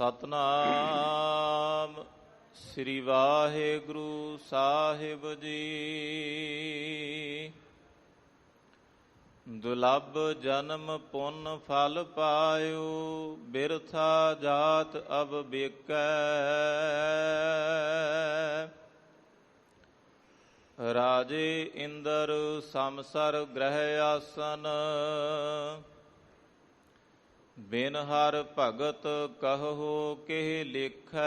ਸਤਨਾਮ ਸ੍ਰੀ ਵਾਹਿਗੁਰੂ ਸਾਹਿਬ ਜੀ। ਦੁਲੱਭ ਜਨਮ ਪੁੰਨ ਫਲ ਪਾਇਓ, ਬਿਰਥਾ ਜਾਤ ਅਬ ਬੇਕੈ। ਰਾਜੇ ਇੰਦਰ ਸਮਸਰ ਗ੍ਰਹਿ ਆਸਨ, ਬਿਨ ਹਰ ਭਗਤ ਕਹੋ ਕਿਹ ਲਿਖੈ।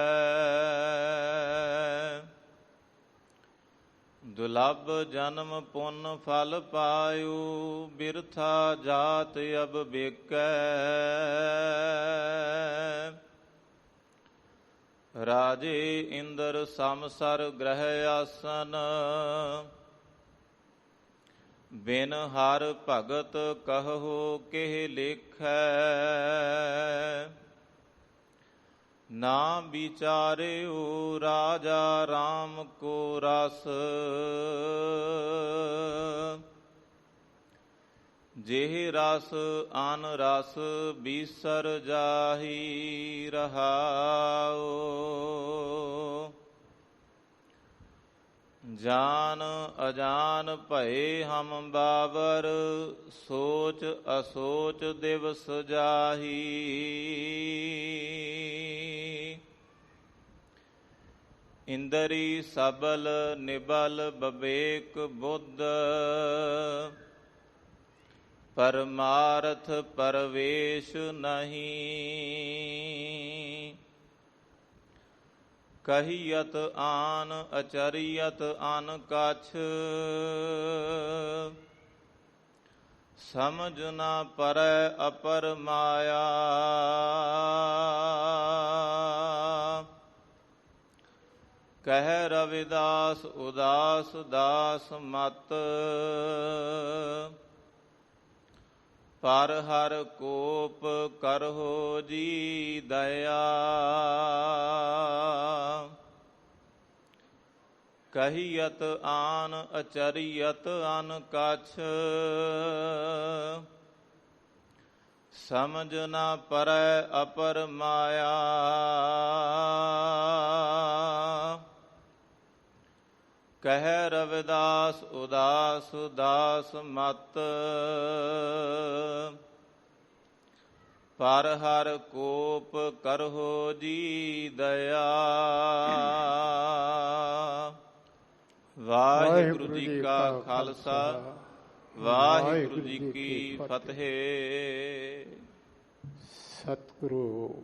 ਦੁਲੱਭ ਜਨਮ ਪੁੰਨ ਫਲ ਪਾਇਓ, ਬਿਰਥਾ ਜਾਤ ਅਬ ਬੇਕੈ। ਰਾਜੇ ਇੰਦਰ ਸਮਸਰ ਗ੍ਰਹਿ ਆਸਨ, ਬਿਨ ਹਰ ਭਗਤ ਕਹੋ ਕਿਹ ਲਿਖੈ। ਨਾ ਵਿਚਾਰਿਓ ਰਾਜਾ ਰਾਮ ਕੋ ਰਸ, ਜਿਹ ਰਸ ਅਨ ਰਸ ਬੀਸਰ ਜਾਹੀ ਰਹਾਓ। ਜਾਨ ਅਜਾਨ ਭਏ ਹਮ ਬਾਵਰ, ਸੋਚ ਅਸੋਚ ਦਿਵਸ ਜਾਹੀ। ਇੰਦਰੀ ਸਬਲ ਨਿਬਲ ਬਵੇਕ ਬੁੱਧ, ਪਰਮਾਰਥ ਪਰਵੇਸ਼ ਨਹੀਂ। ਕਹੀਅਤ ਆਨ ਅਚਰੀਅਤ ਅਨ ਕਛ, ਸਮਝ ਨਾ ਪਰੈ ਅਪਰ ਮਾਇਆ। ਕਹਿ ਰਵਿਦਾਸ ਉਦਾਸ ਦਾਸ ਮਤ, ਪਰ ਹਰ ਕੋਪ ਕਰਹੁ ਜੀ ਦਇਆ। ਕਹੀਅਤ ਆਨ ਅਚਰੀਅਤ ਅਨ ਕਛ, ਸਮਝ ਨਾ ਪਰੈ ਅਪਰ ਮਾਇਆ। ਕਹਿ ਰਵਿਦਾਸ ਉਦਾਸ ਦਾਸ ਮਤ, ਪਰ ਹਰ ਕੋਪ ਕਰਹੁ ਜੀ ਦਇਆ। ਵਾਹਿਗੁਰੂ ਜੀ ਕਾ ਖਾਲਸਾ, ਵਾਹਿਗੁਰੂ ਜੀ ਕੀ ਫਤਿਹ। ਸਤਿਗੁਰੂ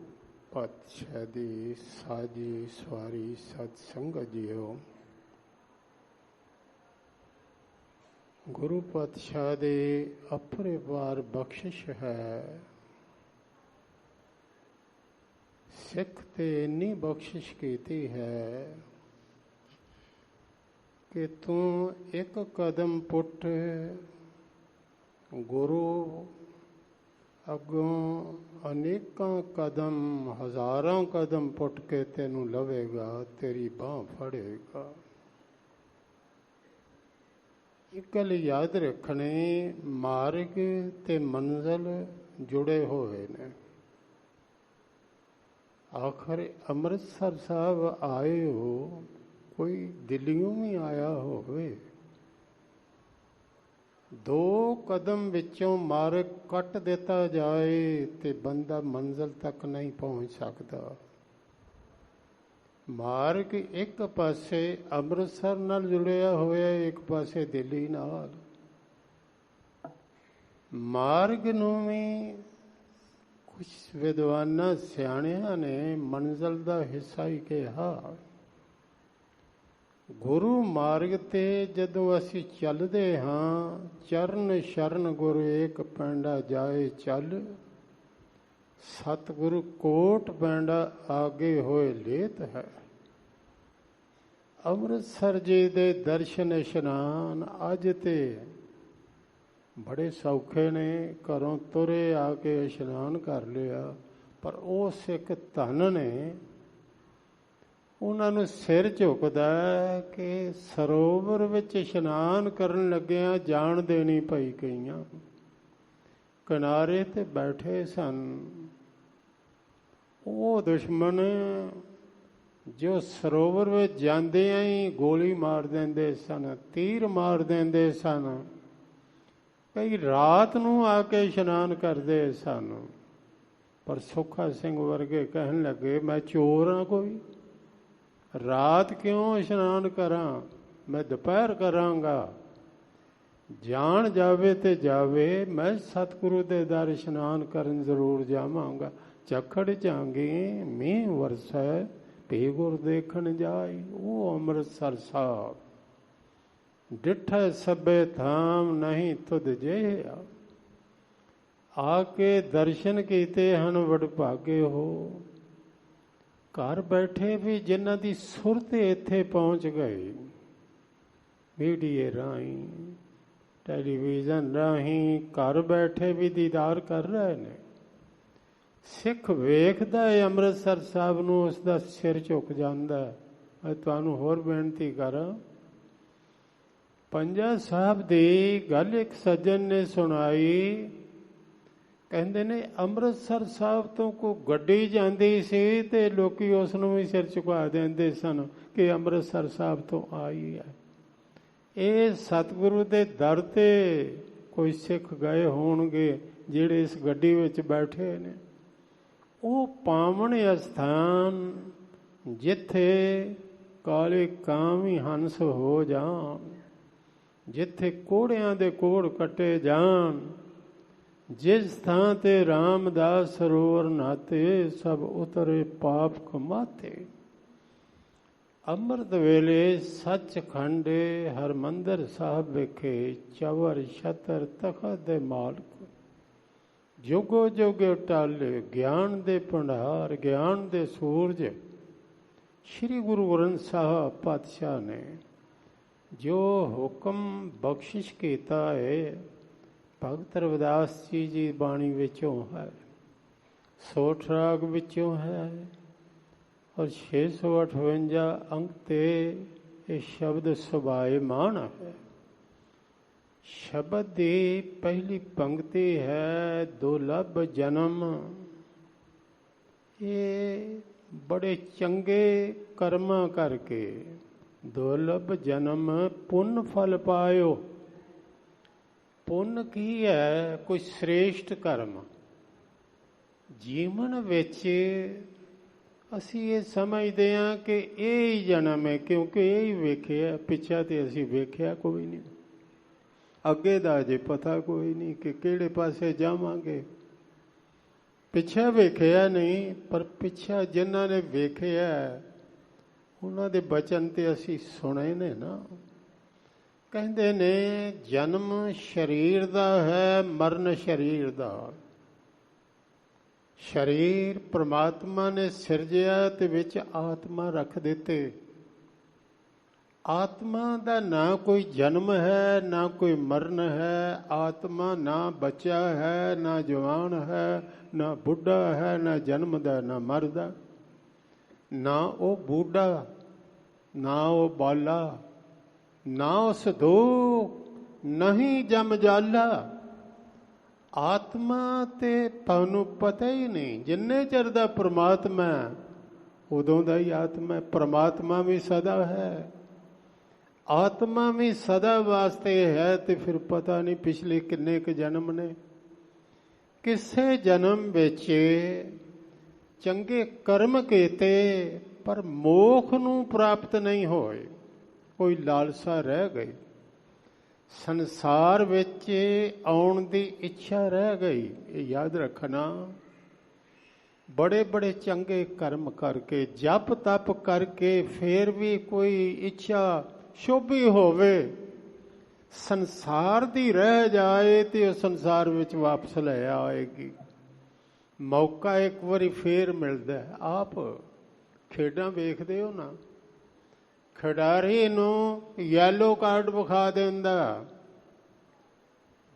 ਪਾਤਸ਼ਾਹ ਦੀ ਸਾਜੀ ਸਵਾਰੀ ਸਤ ਸੰਗਤ ਜੀਓ। ਗੁਰੂ ਪਾਤਸ਼ਾਹ ਦੇ ਅਪਰਿਵਾਰ ਬਖਸ਼ਿਸ਼ ਹੈ। ਸਿੱਖ ਤੇ ਇੰਨੀ ਬਖਸ਼ਿਸ਼ ਕੀਤੀ ਹੈ ਕਿ ਤੂੰ ਇੱਕ ਕਦਮ ਪੁੱਟ, ਗੁਰੂ ਅੱਗੋਂ ਅਨੇਕਾਂ ਕਦਮ, ਹਜ਼ਾਰਾਂ ਕਦਮ ਪੁੱਟ ਕੇ ਤੈਨੂੰ ਲਵੇਗਾ, ਤੇਰੀ ਬਾਂਹ ਫੜੇਗਾ। ਇੱਕ ਗੱਲ ਯਾਦ ਰੱਖਣੀ, ਮਾਰਗ ਤੇ ਮੰਜ਼ਿਲ ਜੁੜੇ ਹੋਏ ਨੇ। ਆਖਰ ਅੰਮ੍ਰਿਤਸਰ ਸਾਹਿਬ ਆਏ ਹੋ, ਕੋਈ ਦਿੱਲੀਓਂ ਵੀ ਆਇਆ ਹੋਵੇ, 2 ਕਦਮ ਵਿੱਚੋਂ ਮਾਰਗ ਕੱਟ ਦਿੱਤਾ ਜਾਏ ਤੇ ਬੰਦਾ ਮੰਜ਼ਿਲ ਤੱਕ ਨਹੀਂ ਪਹੁੰਚ ਸਕਦਾ। ਮਾਰਗ ਇੱਕ ਪਾਸੇ ਅੰਮ੍ਰਿਤਸਰ ਨਾਲ ਜੁੜਿਆ ਹੋਇਆ, ਇੱਕ ਪਾਸੇ ਦਿੱਲੀ ਨਾਲ। ਮਾਰਗ ਨੂੰ ਵੀ ਕੁਝ ਵਿਦਵਾਨਾਂ ਸਿਆਣਿਆਂ ਨੇ ਮੰਜ਼ਿਲ ਦਾ ਹਿੱਸਾ ਹੀ ਕਿਹਾ। ਗੁਰੂ ਮਾਰਗ ਤੇ ਜਦੋਂ ਅਸੀਂ ਚੱਲਦੇ ਹਾਂ, ਚਰਨ ਸ਼ਰਨ ਗੁਰੂ ਏਕ ਪੈਂਡਾ ਜਾਏ ਚੱਲ, ਸਤਿਗੁਰੂ ਕੋਟ ਪੈਂਡਾ ਆਗੇ ਹੋਏ ਲੇਤ ਹੈ। ਅੰਮ੍ਰਿਤਸਰ ਜੀ ਦੇ ਦਰਸ਼ਨ ਇਸ਼ਨਾਨ ਅੱਜ ਤੇ ਬੜੇ ਸੌਖੇ ਨੇ। ਘਰੋਂ ਤੁਰੇ ਆ ਕੇ ਇਸ਼ਨਾਨ ਕਰ ਲਿਆ, ਪਰ ਉਹ ਸਿੱਖ ਧਨ ਨੇ, ਉਹਨਾਂ ਨੂੰ ਸਿਰ ਝੁਕਦਾ ਕਿ ਸਰੋਵਰ ਵਿੱਚ ਇਸ਼ਨਾਨ ਕਰਨ ਲੱਗਿਆਂ ਜਾਣ ਦੇਣੀ ਪਈ। ਕਈਆਂ ਕਿਨਾਰੇ ਤੇ ਬੈਠੇ ਸਨ, ਉਹ ਦੁਸ਼ਮਣ ਜੋ ਸਰੋਵਰ ਵਿੱਚ ਜਾਂਦਿਆਂ ਹੀ ਗੋਲੀ ਮਾਰ ਦਿੰਦੇ ਸਨ, ਤੀਰ ਮਾਰ ਦਿੰਦੇ ਸਨ, ਕਈ ਰਾਤ ਨੂੰ ਆ ਕੇ ਇਸ਼ਨਾਨ ਕਰਦੇ ਸਨ। ਪਰ ਸੁੱਖਾ ਸਿੰਘ ਵਰਗੇ ਕਹਿਣ ਲੱਗੇ ਮੈਂ ਚੋਰ ਹਾਂ, ਕੋਈ ਰਾਤ ਕਿਉਂ ਇਸ਼ਨਾਨ ਕਰਾਂ, ਮੈਂ ਦੁਪਹਿਰ ਕਰਾਂਗਾ। ਜਾਣ ਜਾਵੇ ਤੇ ਜਾਵੇ, ਮੈਂ ਸਤਿਗੁਰੂ ਦੇ ਦਰ ਇਸ਼ਨਾਨ ਕਰਨ ਜ਼ਰੂਰ ਜਾਵਾਂਗਾ। ਝੱਖੜ ਜਾਂਗੇ ਮੀਂਹ ਵਰਸੈ, ਭੇ ਗੁਰ ਦੇਖਣ ਜਾਏ। ਉਹ ਅੰਮ੍ਰਿਤਸਰ ਸਾਹਿਬ ਡਿਠੈ ਸਭੇ ਥਾਮ, ਨਹੀਂ ਤੁਧ ਜਿਹਾ। ਆ ਕੇ ਦਰਸ਼ਨ ਕੀਤੇ ਹਨ ਵਡਭਾਗੇ ਹੋ। ਘਰ ਬੈਠੇ ਵੀ ਜਿਨ੍ਹਾਂ ਦੀ ਸੁਰਤ ਇੱਥੇ ਪਹੁੰਚ ਗਈ, ਮੀਡੀਏ ਰਾਹੀਂ, ਟੈਲੀਵਿਜ਼ਨ ਰਾਹੀਂ, ਘਰ ਬੈਠੇ ਵੀ ਦੀਦਾਰ ਕਰ ਰਹੇ ਨੇ। ਸਿੱਖ ਵੇਖਦਾ ਹੈ ਅੰਮ੍ਰਿਤਸਰ ਸਾਹਿਬ ਨੂੰ, ਉਸ ਦਾ ਸਿਰ ਝੁਕ ਜਾਂਦਾ ਹੈ। ਮੈਂ ਤੁਹਾਨੂੰ ਹੋਰ ਬੇਨਤੀ ਕਰਾਂ, ਪੰਜਾ ਸਾਹਿਬ ਦੀ ਗੱਲ ਇੱਕ ਸੱਜਣ ਨੇ ਸੁਣਾਈ। ਕਹਿੰਦੇ ਨੇ ਅੰਮ੍ਰਿਤਸਰ ਸਾਹਿਬ ਤੋਂ ਕੋਈ ਗੱਡੀ ਜਾਂਦੀ ਸੀ ਤੇ ਲੋਕੀ ਉਸ ਨੂੰ ਵੀ ਸਿਰ ਝੁਕਾ ਦਿੰਦੇ ਸਨ ਕਿ ਅੰਮ੍ਰਿਤਸਰ ਸਾਹਿਬ ਤੋਂ ਆਈ ਹੈ। ਇਹ ਸਤਿਗੁਰੂ ਦੇ ਦਰ ਤੇ ਕੋਈ ਸਿੱਖ ਗਏ ਹੋਣਗੇ ਜਿਹੜੇ ਇਸ ਗੱਡੀ ਵਿੱਚ ਬੈਠੇ ਨੇ। ਉਹ ਪਾਵਨ ਅਸਥਾਨ ਜਿੱਥੇ ਕਾਲੇ ਕਾਂ ਵੀ ਹੰਸ ਹੋ ਜਾਣ, ਜਿੱਥੇ ਕੋੜਿਆਂ ਦੇ ਕੋੜ ਕੱਟੇ ਜਾਣ, ਜਿਸ ਥਾਂ ਤੇ ਰਾਮਦਾਸ ਸਰੋਵਰ ਨਾਤੇ, ਸਭ ਉਤਰੇ ਪਾਪ ਕਮਾਤੇ। ਅੰਮ੍ਰਿਤ ਵੇਲੇ ਸੱਚਖੰਡ ਹਰਿਮੰਦਰ ਸਾਹਿਬ ਵਿਖੇ ਚਵਰ ਛਤਰ ਤਖਤ ਦੇ ਮਾਲਕ, ਜੁਗੋ ਜੁਗ ਟਾਲੇ ਗਿਆਨ ਦੇ ਭੰਡਾਰ, ਗਿਆਨ ਦੇ ਸੂਰਜ, ਸ੍ਰੀ ਗੁਰੂ ਗ੍ਰੰਥ ਸਾਹਿਬ ਪਾਤਸ਼ਾਹ ਨੇ ਜੋ ਹੁਕਮ ਬਖਸ਼ਿਸ਼ ਕੀਤਾ ਹੈ, ਭਗਤ ਰਵਿਦਾਸ ਜੀ ਦੀ ਬਾਣੀ ਵਿੱਚੋਂ ਹੈ, ਸੋਠ ਰਾਗ ਵਿੱਚੋਂ ਹੈ, ਔਰ 658 ਅੰਕ ਤੇ ਇਹ ਸ਼ਬਦ ਸੁਭਾਇਮਾਨ ਹੈ। ਸ਼ਬਦ ਦੀ ਪਹਿਲੀ ਪੰਕਤੀ ਹੈ ਦੁਰਲਭ ਜਨਮ। ਇਹ ਬੜੇ ਚੰਗੇ ਕਰਮਾਂ ਕਰਕੇ ਦੁਰਲਭ ਜਨਮ ਪੁੰਨ ਫਲ ਪਾਇਓ। ਪੁੰਨ ਕੀ ਹੈ? ਕੋਈ ਸ੍ਰੇਸ਼ਟ ਕਰਮ। ਜੀਵਨ ਵਿੱਚ ਅਸੀਂ ਇਹ ਸਮਝਦੇ ਹਾਂ ਕਿ ਇਹ ਹੀ ਜਨਮ ਹੈ, ਕਿਉਂਕਿ ਇਹ ਹੀ ਵੇਖਿਆ, ਪਿੱਛਾ ਤੇ ਅਸੀਂ ਵੇਖਿਆ ਕੋਈ ਨਹੀਂ, ਅੱਗੇ ਦਾ ਜੇ ਪਤਾ ਕੋਈ ਨਹੀਂ ਕਿ ਕਿਹੜੇ ਪਾਸੇ ਜਾਵਾਂਗੇ। ਪਿੱਛਾ ਵੇਖਿਆ ਨਹੀਂ, ਪਰ ਪਿੱਛਾ ਜਿਨ੍ਹਾਂ ਨੇ ਵੇਖਿਆ ਉਹਨਾਂ ਦੇ ਬਚਨ ਤੇ ਅਸੀਂ ਸੁਣੇ ਨੇ ਨਾ। ਕਹਿੰਦੇ ਨੇ ਜਨਮ ਸਰੀਰ ਦਾ ਹੈ, ਮਰਨ ਸਰੀਰ ਦਾ। ਸਰੀਰ ਪ੍ਰਮਾਤਮਾ ਨੇ ਸਿਰਜਿਆ ਤੇ ਵਿੱਚ ਆਤਮਾ ਰੱਖ ਦਿੱਤੇ। ਆਤਮਾ ਦਾ ਨਾ ਕੋਈ ਜਨਮ ਹੈ, ਨਾ ਕੋਈ ਮਰਨ ਹੈ। ਆਤਮਾ ਨਾ ਬੱਚਾ ਹੈ, ਨਾ ਜਵਾਨ ਹੈ, ਨਾ ਬੁੱਢਾ ਹੈ, ਨਾ ਜਨਮਦਾ ਨਾ ਮਰਦਾ, ਨਾ ਉਹ ਬੁੱਢਾ, ਨਾ ਉਹ ਬਾਲਾ, ਨਾ ਉਸ ਦੋ, ਨਹੀਂ ਜਮ ਜਾਲਾ। ਆਤਮਾ ਤੇ ਤੁਹਾਨੂੰ ਪਤਾ ਹੀ ਨਹੀਂ। ਜਿੰਨੇ ਚਿਰ ਦਾ ਪ੍ਰਮਾਤਮਾ ਉਦੋਂ ਦਾ ਹੀ ਆਤਮਾ। ਪ੍ਰਮਾਤਮਾ ਵੀ ਸਦਾ ਹੈ, ਆਤਮਾ ਵੀ ਸਦਾ ਵਾਸਤੇ ਹੈ। ਤੇ ਫਿਰ ਪਤਾ ਨਹੀਂ ਪਿਛਲੇ ਕਿੰਨੇ ਕੁ ਜਨਮ ਨੇ। ਕਿਸੇ ਜਨਮ ਵਿੱਚ ਚੰਗੇ ਕਰਮ ਕੀਤੇ ਪਰ ਮੋਖ ਨੂੰ ਪ੍ਰਾਪਤ ਨਹੀਂ ਹੋਏ, ਕੋਈ ਲਾਲਸਾ ਰਹਿ ਗਈ, ਸੰਸਾਰ ਵਿੱਚ ਆਉਣ ਦੀ ਇੱਛਾ ਰਹਿ ਗਈ। ਇਹ ਯਾਦ ਰੱਖਣਾ, ਬੜੇ ਬੜੇ ਚੰਗੇ ਕਰਮ ਕਰਕੇ, ਜਪ ਤਪ ਕਰਕੇ, ਫੇਰ ਵੀ ਕੋਈ ਇੱਛਾ ਸ਼ੋਭੀ ਹੋਵੇ, ਸੰਸਾਰ ਦੀ ਰਹਿ ਜਾਏ ਤੇ ਉਹ ਸੰਸਾਰ ਵਿੱਚ ਵਾਪਸ ਲੈ ਆਏਗੀ। ਮੌਕਾ ਇੱਕ ਵਾਰੀ ਫੇਰ ਮਿਲਦਾ। ਆਪ ਖੇਡਾਂ ਵੇਖਦੇ ਹੋ ਨਾ, ਖਿਡਾਰੀ ਨੂੰ ਯੈਲੋ ਕਾਰਡ ਵਿਖਾ ਦਿੰਦਾ।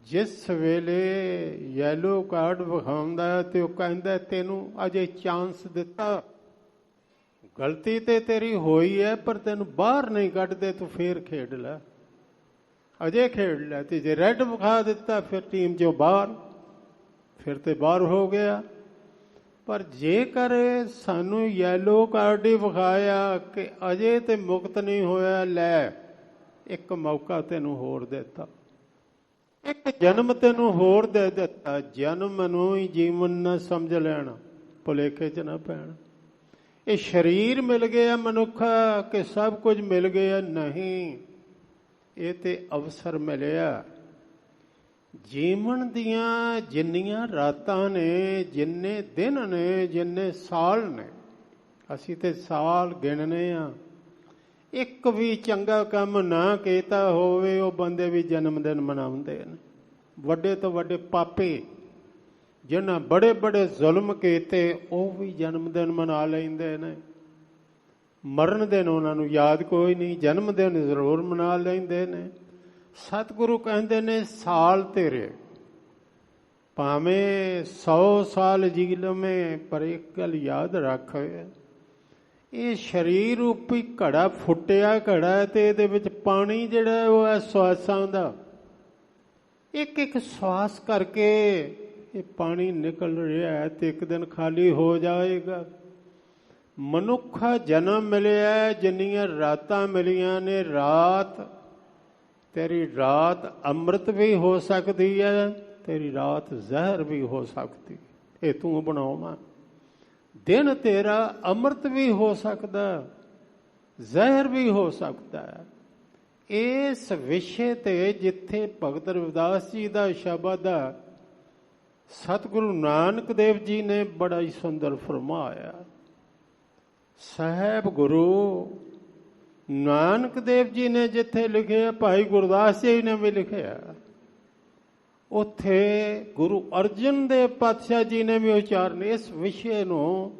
ਜਿਸ ਵੇਲੇ ਯੈਲੋ ਕਾਰਡ ਵਿਖਾਉਂਦਾ ਤੇ ਉਹ ਕਹਿੰਦਾ ਤੈਨੂੰ ਅਜੇ ਚਾਂਸ ਦਿੱਤਾ, ਗਲਤੀ ਤੇ ਤੇਰੀ ਹੋਈ ਹੈ ਪਰ ਤੈਨੂੰ ਬਾਹਰ ਨਹੀਂ ਕੱਢਦੇ, ਤੂੰ ਫੇਰ ਖੇਡ ਲੈ, ਅਜੇ ਖੇਡ ਲੈ। ਤੇ ਜੇ ਰੈੱਡ ਵਿਖਾ ਦਿੱਤਾ ਫਿਰ ਟੀਮ ਚੋਂ ਬਾਹਰ, ਫਿਰ ਤੇ ਬਾਹਰ ਹੋ ਗਿਆ। ਪਰ ਜੇਕਰ ਸਾਨੂੰ ਯੈਲੋ ਕਾਰਡ ਹੀ ਵਿਖਾਇਆ ਕਿ ਅਜੇ ਤੇ ਮੁਕਤ ਨਹੀਂ ਹੋਇਆ, ਲੈ ਇੱਕ ਮੌਕਾ ਤੈਨੂੰ ਹੋਰ ਦਿੱਤਾ, ਇੱਕ ਜਨਮ ਤੈਨੂੰ ਹੋਰ ਦੇ ਦਿੱਤਾ। ਜਨਮ ਨੂੰ ਹੀ ਜੀਵਨ ਨਾ ਸਮਝ ਲੈਣਾ, ਭੁਲੇਖੇ 'ਚ ਨਾ ਪੈਣਾ। ਇਹ ਸਰੀਰ ਮਿਲ ਗਿਆ ਮਨੁੱਖਾ ਕਿ ਸਭ ਕੁਝ ਮਿਲ ਗਿਆ, ਨਹੀਂ, ਇਹ ਤੇ ਅਵਸਰ ਮਿਲਿਆ। ਜੀਵਨ ਦੀਆਂ ਜਿੰਨੀਆਂ ਰਾਤਾਂ ਨੇ, ਜਿੰਨੇ ਦਿਨ ਨੇ, ਜਿੰਨੇ ਸਾਲ ਨੇ, ਅਸੀਂ ਤੇ ਸਾਲ ਗਿਣਨੇ ਆ। ਇੱਕ ਵੀ ਚੰਗਾ ਕੰਮ ਨਾ ਕੀਤਾ ਹੋਵੇ ਉਹ ਬੰਦੇ ਵੀ ਜਨਮ ਦਿਨ ਮਨਾਉਂਦੇ ਨੇ। ਵੱਡੇ ਤੋਂ ਵੱਡੇ ਪਾਪੀ ਜਿਨ੍ਹਾਂ ਬੜੇ ਬੜੇ ਜ਼ੁਲਮ ਕੀਤੇ ਉਹ ਵੀ ਜਨਮ ਦਿਨ ਮਨਾ ਲੈਂਦੇ ਨੇ। ਮਰਨ ਦਿਨ ਉਹਨਾਂ ਨੂੰ ਯਾਦ ਕੋਈ ਨਹੀਂ, ਜਨਮ ਦਿਨ ਜ਼ਰੂਰ ਮਨਾ ਲੈਂਦੇ ਨੇ। ਸਤਿਗੁਰੂ ਕਹਿੰਦੇ ਨੇ ਸਾਲ ਤੇਰੇ ਭਾਵੇਂ 100 ਸਾਲ ਜੀ ਲਵੇਂ, ਪਰ ਇੱਕ ਗੱਲ ਯਾਦ ਰੱਖ, ਇਹ ਸਰੀਰ ਰੂਪੀ ਘੜਾ ਫੁੱਟਿਆ ਘੜਾ ਤੇ ਇਹਦੇ ਵਿੱਚ ਪਾਣੀ ਜਿਹੜਾ ਉਹ ਹੈ ਸਵਾਸਾਂ ਦਾ। ਇੱਕ ਇੱਕ ਸਵਾਸ ਕਰਕੇ ਇਹ ਪਾਣੀ ਨਿਕਲ ਰਿਹਾ ਹੈ ਤੇ ਇੱਕ ਦਿਨ ਖਾਲੀ ਹੋ ਜਾਏਗਾ। ਮਨੁੱਖਾ ਜਨਮ ਮਿਲਿਆ, ਜਿੰਨੀਆਂ ਰਾਤਾਂ ਮਿਲੀਆਂ ਨੇ, ਰਾਤ ਤੇਰੀ ਰਾਤ ਅੰਮ੍ਰਿਤ ਵੀ ਹੋ ਸਕਦੀ ਹੈ, ਤੇਰੀ ਰਾਤ ਜ਼ਹਿਰ ਵੀ ਹੋ ਸਕਦੀ, ਇਹ ਤੂੰ ਬਣਾਉਣਾ। ਦਿਨ ਤੇਰਾ ਅੰਮ੍ਰਿਤ ਵੀ ਹੋ ਸਕਦਾ, ਜ਼ਹਿਰ ਵੀ ਹੋ ਸਕਦਾ। ਇਸ ਵਿਸ਼ੇ ਤੇ ਜਿੱਥੇ ਭਗਤ ਰਵਿਦਾਸ ਜੀ ਦਾ ਸ਼ਬਦ ਹੈ, ਸਤਿਗੁਰੂ ਨਾਨਕ ਦੇਵ ਜੀ ਨੇ ਬੜਾ ਹੀ ਸੁੰਦਰ ਫਰਮਾਇਆ। ਸਾਹਿਬ ਗੁਰੂ ਨਾਨਕ ਦੇਵ ਜੀ ਨੇ ਜਿੱਥੇ ਲਿਖਿਆ, ਭਾਈ ਗੁਰਦਾਸ ਜੀ ਨੇ ਵੀ ਲਿਖਿਆ, ਉੱਥੇ ਗੁਰੂ ਅਰਜਨ ਦੇਵ ਪਾਤਸ਼ਾਹ ਜੀ ਨੇ ਵੀ ਉਚਾਰਨ ਇਸ ਵਿਸ਼ੇ ਨੂੰ